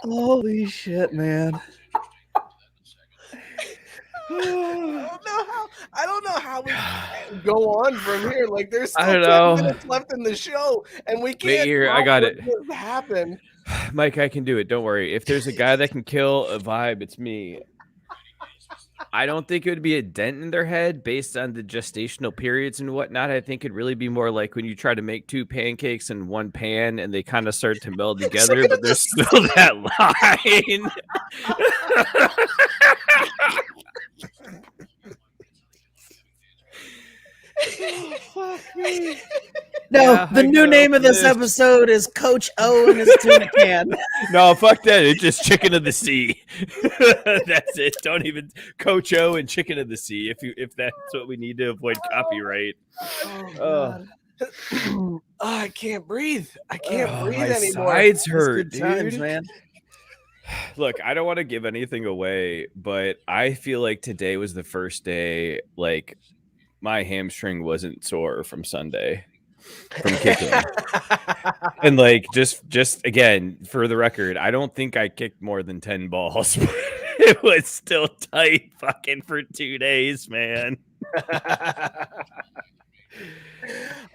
Holy shit, man. I don't know how we go on from here. Like, there's I still don't 10 know. minutes left in the show, and we Wait can't. here, I got it. What happened? Mike, I can do it. Don't worry. If there's a guy that can kill a vibe, it's me. I don't think it would be a dent in their head based on the gestational periods and whatnot. I think it'd really be more like when you try to make two pancakes in one pan and they kind of start to meld together, but there's still that line. No, Yeah, the I new know. name of this episode is Coach O and his tuna can. No, fuck that. It's just chicken of the sea. That's it. Don't even Coach O and chicken of the sea if that's what we need to avoid copyright. Oh, I can't breathe. I can't breathe my anymore. sides hurt, Good times, dude. man. Look, I don't want to give anything away, but I feel like today was the first day like my hamstring wasn't sore from Sunday from kicking. And like just again, for the record, I don't think I kicked more than 10 balls. It was still tight fucking for 2 days, man.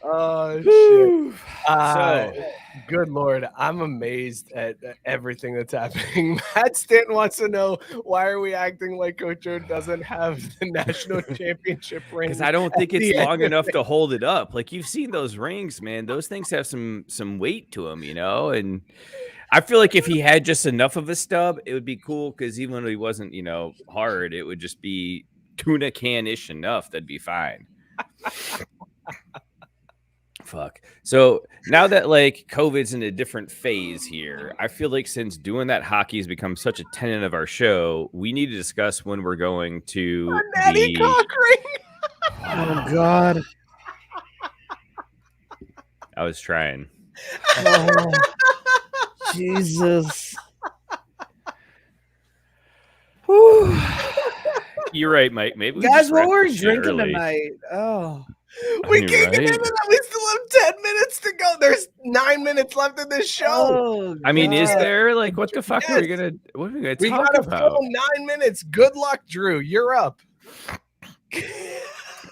Oh shit. So Good Lord, I'm amazed at everything that's happening. Matt Stanton wants to know, why are we acting like Coach O doesn't have the national championship ring? because I don't think at it's the long end? enough to hold it up. Like you've seen those rings, man. Those things have some weight to them, you know. And I feel like if he had just enough of a stub, it would be cool. Because even though he wasn't, you know, hard, it would just be tuna can-ish enough. That'd be fine. Fuck. So now that like COVID's in a different phase here, I feel like since doing that hockey has become such a tenet of our show, we need to discuss when we're going to Natty the. cock ring. Oh God. I was trying. Oh, Jesus. Whew. You're right, Mike. Maybe we Guys, just what wrap were we this shit drinking early. tonight? Oh. We You're can't get right. into that. We still have 10 minutes to go. There's 9 minutes left in this show. Oh, I mean, is God. there like what the fuck are we Yes. gonna? What are we gonna We talk got a about? full 9 minutes. Good luck, Drew. You're up.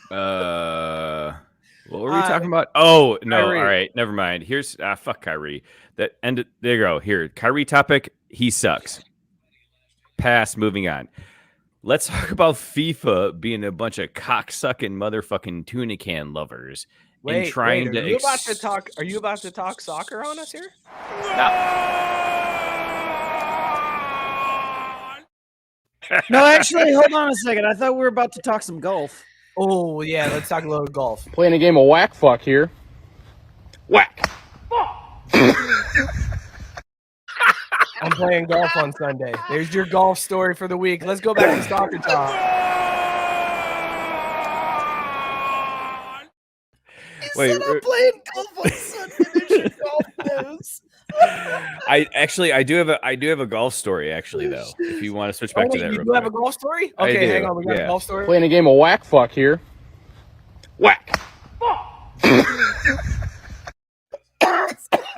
What were we talking about? Oh no! Kyrie. All right, never mind. Here's fuck Kyrie. That ended. There you go. Here, Kyrie topic. He sucks. Pass. Moving on. Let's talk about FIFA being a bunch of cocksucking motherfucking tuna can lovers and trying to. Are you about to talk? Are you about to talk soccer on us here? No, actually, hold on a second. I thought we were about to talk some golf. Oh yeah, let's talk a little golf. Playing a game of whack fuck here. Whack. I'm playing golf on Sunday. There's your golf story for the week. Let's go back to soccer talk. Wait, I'm playing golf on Sunday. There's your golf news. I do have a golf story actually though. If you want to switch back to that, You real do have a quick. golf story? I Okay, do, hang on. We got yeah. a golf story. Playing a game of whack fuck here. Whack.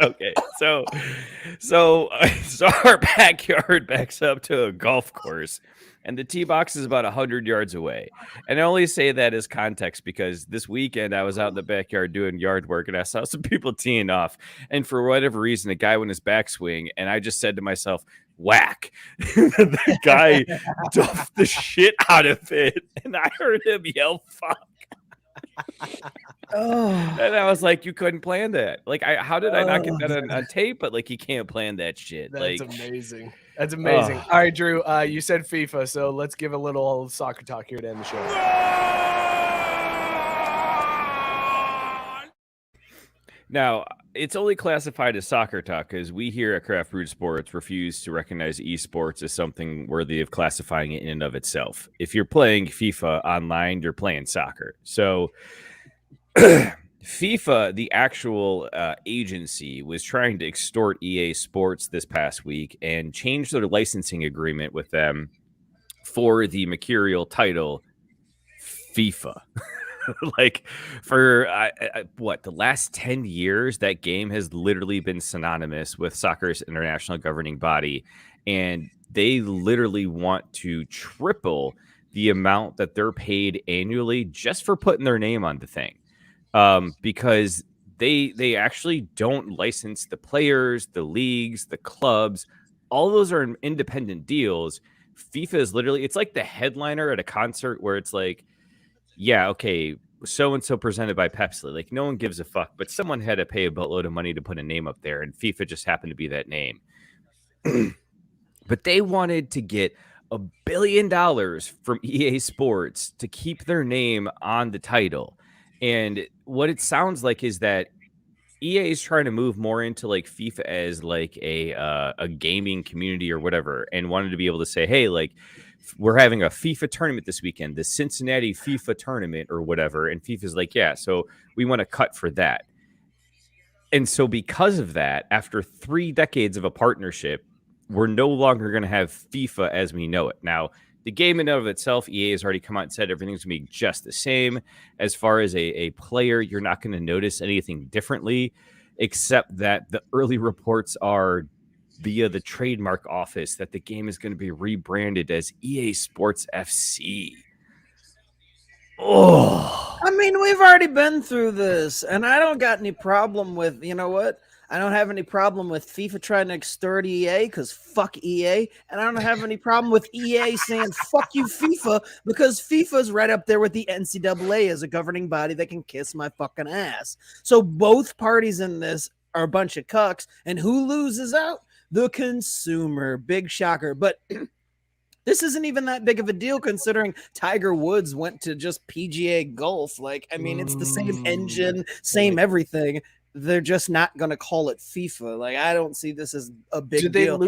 Okay, so our backyard backs up to a golf course, and the tee box is about 100 yards away. And I only say that as context because this weekend I was out in the backyard doing yard work, and I saw some people teeing off. And for whatever reason, a guy went his backswing, and I just said to myself, "Whack!" The guy duffed the shit out of it, and I heard him yell, "Fuck!" Oh. And I was like, "You couldn't plan that. Like, how did I not get that on tape? But like, you can't plan that shit. That's like, amazing. That's amazing. All right, Drew, you said FIFA, so let's give a little soccer talk here to end the show. now it's only classified as soccer talk because we here at Craft Brewed Sports refuse to recognize esports as something worthy of classifying it in and of itself. If you're playing FIFA online, you're playing soccer. So FIFA, the actual agency, was trying to extort EA Sports this past week and changed their licensing agreement with them for the mercurial title FIFA. Like for the last 10 years, that game has literally been synonymous with soccer's international governing body. And they literally want to triple the amount that they're paid annually just for putting their name on the thing, because they actually don't license the players, the leagues, the clubs. All those are independent deals. FIFA is literally, it's like the headliner at a concert where it's like, yeah, okay, so-and-so presented by Pepsi. Like, no one gives a fuck, but someone had to pay a boatload of money to put a name up there, and FIFA just happened to be that name. But they wanted to get $1 billion from EA Sports to keep their name on the title. And what it sounds like is that EA is trying to move more into like FIFA as like a gaming community or whatever, and wanted to be able to say, hey, like, we're having a FIFA tournament this weekend, the Cincinnati FIFA tournament or whatever. And FIFA's like, yeah, so we want to cut for that. And so because of that, after 3 decades of a partnership, we're no longer going to have FIFA as we know it. Now, the game in and of itself, EA has already come out and said everything's going to be just the same. As far as a player, you're not going to notice anything differently, except that the early reports are via the trademark office that the game is going to be rebranded as EA Sports FC. Oh, I mean, we've already been through this, and I don't got any problem with, you know what? I don't have any problem with FIFA trying to extort EA because fuck EA. And I don't have any problem with EA saying fuck you, FIFA, because FIFA's right up there with the NCAA as a governing body that can kiss my fucking ass. So both parties in this are a bunch of cucks. And who loses out? The consumer. Big shocker. But this isn't even that big of a deal considering Tiger Woods went to just PGA Golf. Like, I mean, it's the same engine, same everything. They're just not going to call it FIFA. Like, I don't see this as a big deal.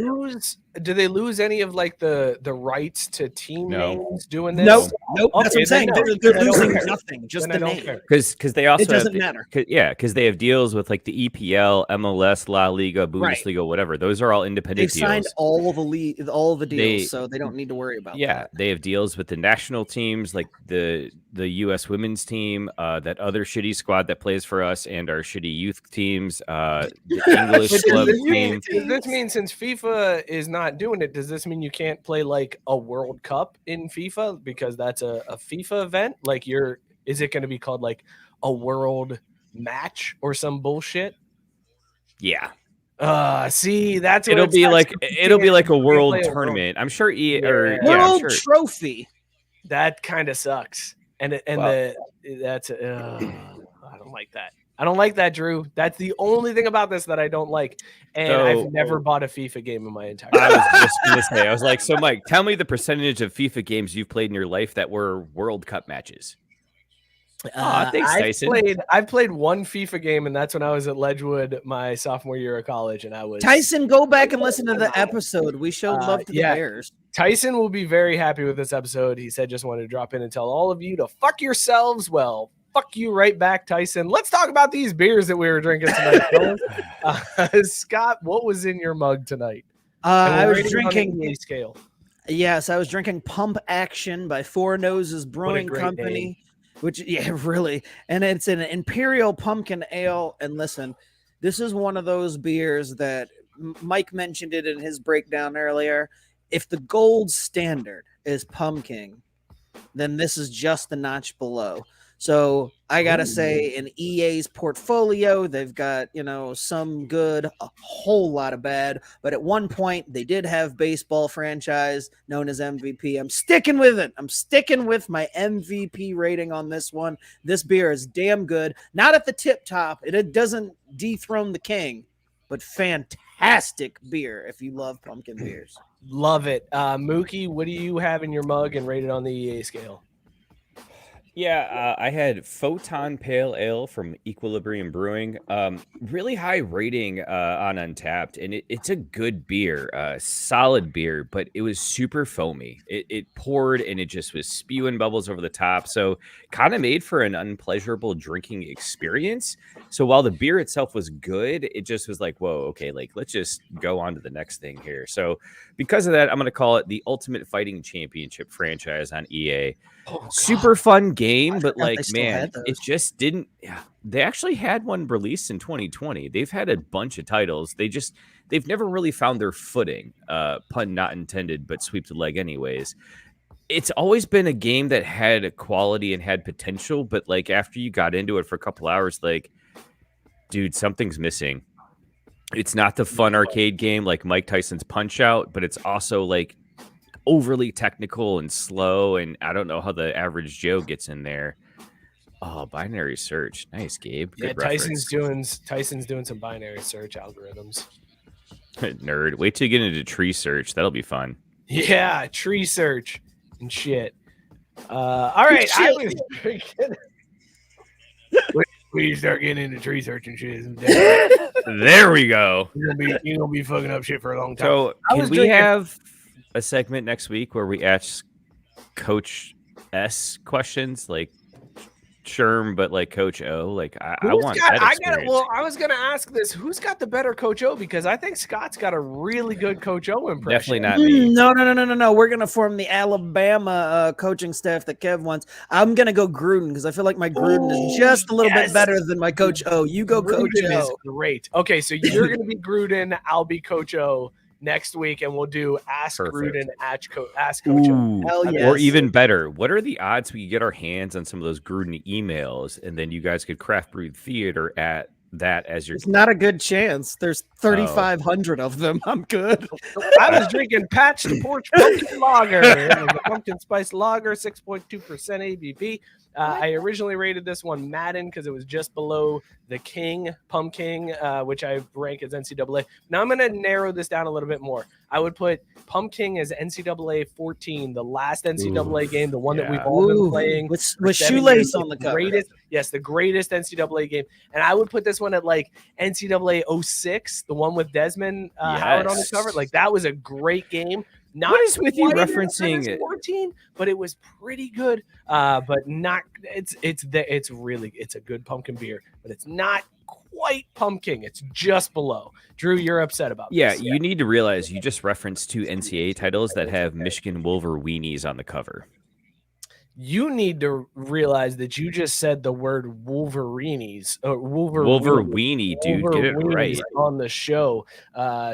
Do they lose any of like the rights to team names doing this? Nope. Okay, That's what I'm saying. They're losing nothing. Just the name. Because they also it doesn't matter. Because they have deals with like the EPL, MLS, La Liga, Bundesliga, whatever. Those are all independent deals. They signed all the deals, so they don't need to worry about that. Yeah, they have deals with the national teams, like the U.S. women's team, that other shitty squad that plays for us, and our shitty youth teams, the English club team. Does this mean since FIFA is not doing it, does this mean you can't play like a World Cup in FIFA because that's a FIFA event? Like, is it going to be called like a world match or some bullshit? Yeah. See, that's what it'll be like a world tournament. I'm sure world trophy. That kind of sucks. I don't like that. I don't like that, Drew. That's the only thing about this that I don't like. And I've never bought a FIFA game in my entire life. I was just going to say, I was like, so Mike, tell me the percentage of FIFA games you've played in your life that were World Cup matches. Thanks, Tyson. I've played one FIFA game, and that's when I was at Ledgewood my sophomore year of college, and I was Tyson. Go back and listen to the episode. We showed love to the Bears. Tyson will be very happy with this episode. He said just wanted to drop in and tell all of you to fuck yourselves. Well, fuck you right back, Tyson. Let's talk about these beers that we were drinking tonight. Scott, what was in your mug tonight? I was drinking a scale. Yes, I was drinking Pump Action by Four Noses Brewing Company. Name. Which, yeah, really. And it's an Imperial Pumpkin Ale. And listen, this is one of those beers that Mike mentioned it in his breakdown earlier. If the gold standard is pumpkin, then this is just a notch below. So I got to say, in EA's portfolio, they've got, some good, a whole lot of bad. But at one point, they did have baseball franchise known as MVP. I'm sticking with it. I'm sticking with my MVP rating on this one. This beer is damn good. Not at the tip top. It doesn't dethrone the king, but fantastic beer if you love pumpkin beers. Love it. Mookie, what do you have in your mug and rate it on the EA scale? Yeah, I had Photon Pale Ale from Equilibrium Brewing. Really high rating on Untapped, and it's a good beer, solid beer, but it was super foamy. It poured, and it just was spewing bubbles over the top, so kind of made for an unpleasurable drinking experience. So while the beer itself was good, it just was like, whoa, okay, like let's just go on to the next thing here. So because of that, I'm going to call it the Ultimate Fighting Championship franchise on EA. Super fun game, but like, man, it just didn't. Yeah, they actually had one released in 2020. They've had a bunch of titles. They've never really found their footing. Pun not intended, but sweep the leg anyways. it's always been a game that had quality and had potential, but like after you got into it for a couple hours, like, dude, something's missing. It's not the fun arcade game like Mike Tyson's Punch Out, but it's also like overly technical and slow, and I don't know how the average Joe gets in there. Oh, binary search. Nice, Gabe. Good Tyson's doing some binary search algorithms. Nerd. Wait till you get into tree search. That'll be fun. Yeah, tree search and shit. All right, I was drinking. We start getting into tree search and shit. There we go. You're gonna be fucking up shit for a long time. So can we have a segment next week where we ask Coach S questions, like Sherm, but like Coach O? Like I want that experience. I was gonna ask this: who's got the better Coach O? Because I think Scott's got a really good Coach O impression. Definitely not me. No. We're gonna form the Alabama coaching staff that Kev wants. I'm gonna go Gruden because I feel like my Gruden is just a little bit better than my Coach O. You go Coach O. Is great. Okay, so you're gonna be Gruden. I'll be Coach O next week, and we'll do Ask Gruden, Ask Coach O. Hell yes. Or even better, what are the odds we get our hands on some of those Gruden emails, and then you guys could craft brew theater at that as your? It's not a good chance. There's 3,500 of them. I'm good. I was drinking Patch the Porch Pumpkin Lager. It was a pumpkin spice lager, 6.2% ABV. I originally rated this one Madden because it was just below the King, Pumpkin, which I rank as NCAA. Now I'm going to narrow this down a little bit more. I would put Pumpkin as NCAA 14, the last NCAA game, the one that we've all been playing. With shoelace on the cover. The greatest NCAA game. And I would put this one at like NCAA 06, the one with Desmond Howard on the cover. Like that was a great game. Not what is with you referencing 14, but it was pretty good. But not it's a good pumpkin beer, but it's not quite pumpkin. It's just below. Drew, you're upset about this. You need to realize you just referenced two NCAA titles that have Michigan Wolverines on the cover. You need to realize that you just said the word Wolverines. Wolverine, dude, get it right on the show.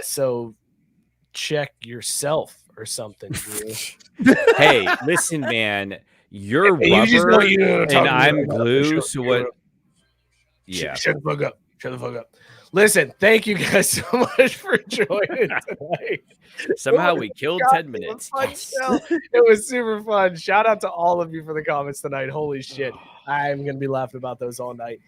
So check yourself or something, Drew. Hey, listen, man, you're rubber and I'm glue. So what? Yeah, shut the fuck up. Listen, thank you guys so much for joining tonight. Somehow we killed 10 minutes. It was super fun. Shout out to all of you for the comments tonight. Holy shit. I'm going to be laughing about those all night.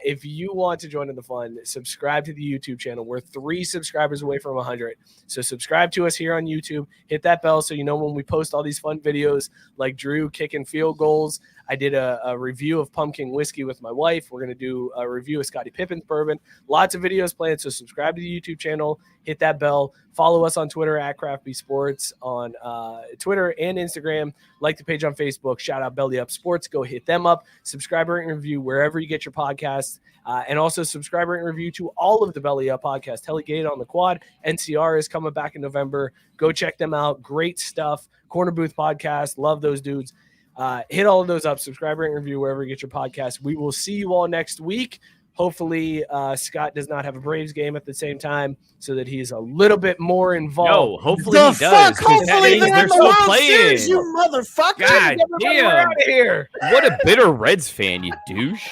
If you want to join in the fun, subscribe to the YouTube channel. We're 3 subscribers away from 100. So subscribe to us here on YouTube. Hit that bell so you know when we post all these fun videos like Drew kicking field goals. I did a review of pumpkin whiskey with my wife. We're going to do a review of Scottie Pippen's bourbon. Lots of videos planned, so subscribe to the YouTube channel. Hit that bell. Follow us on Twitter at Craft Sports on Twitter and Instagram. Like the page on Facebook. Shout out Belly Up Sports. Go hit them up. Subscribe, rate, and review wherever you get your podcasts. And also subscribe, rate, and review to all of the Belly Up podcasts. Telegate on the Quad. NCR is coming back in November. Go check them out. Great stuff. Corner Booth podcast. Love those dudes. Hit all of those up. Subscribe, rate, and review wherever you get your podcast. We will see you all next week. Hopefully, Scott does not have a Braves game at the same time so that he's a little bit more involved. No, hopefully he does. Hopefully they're still playing. Series, you motherfucker. God damn. We're out of here. What a bitter Reds fan, you douche.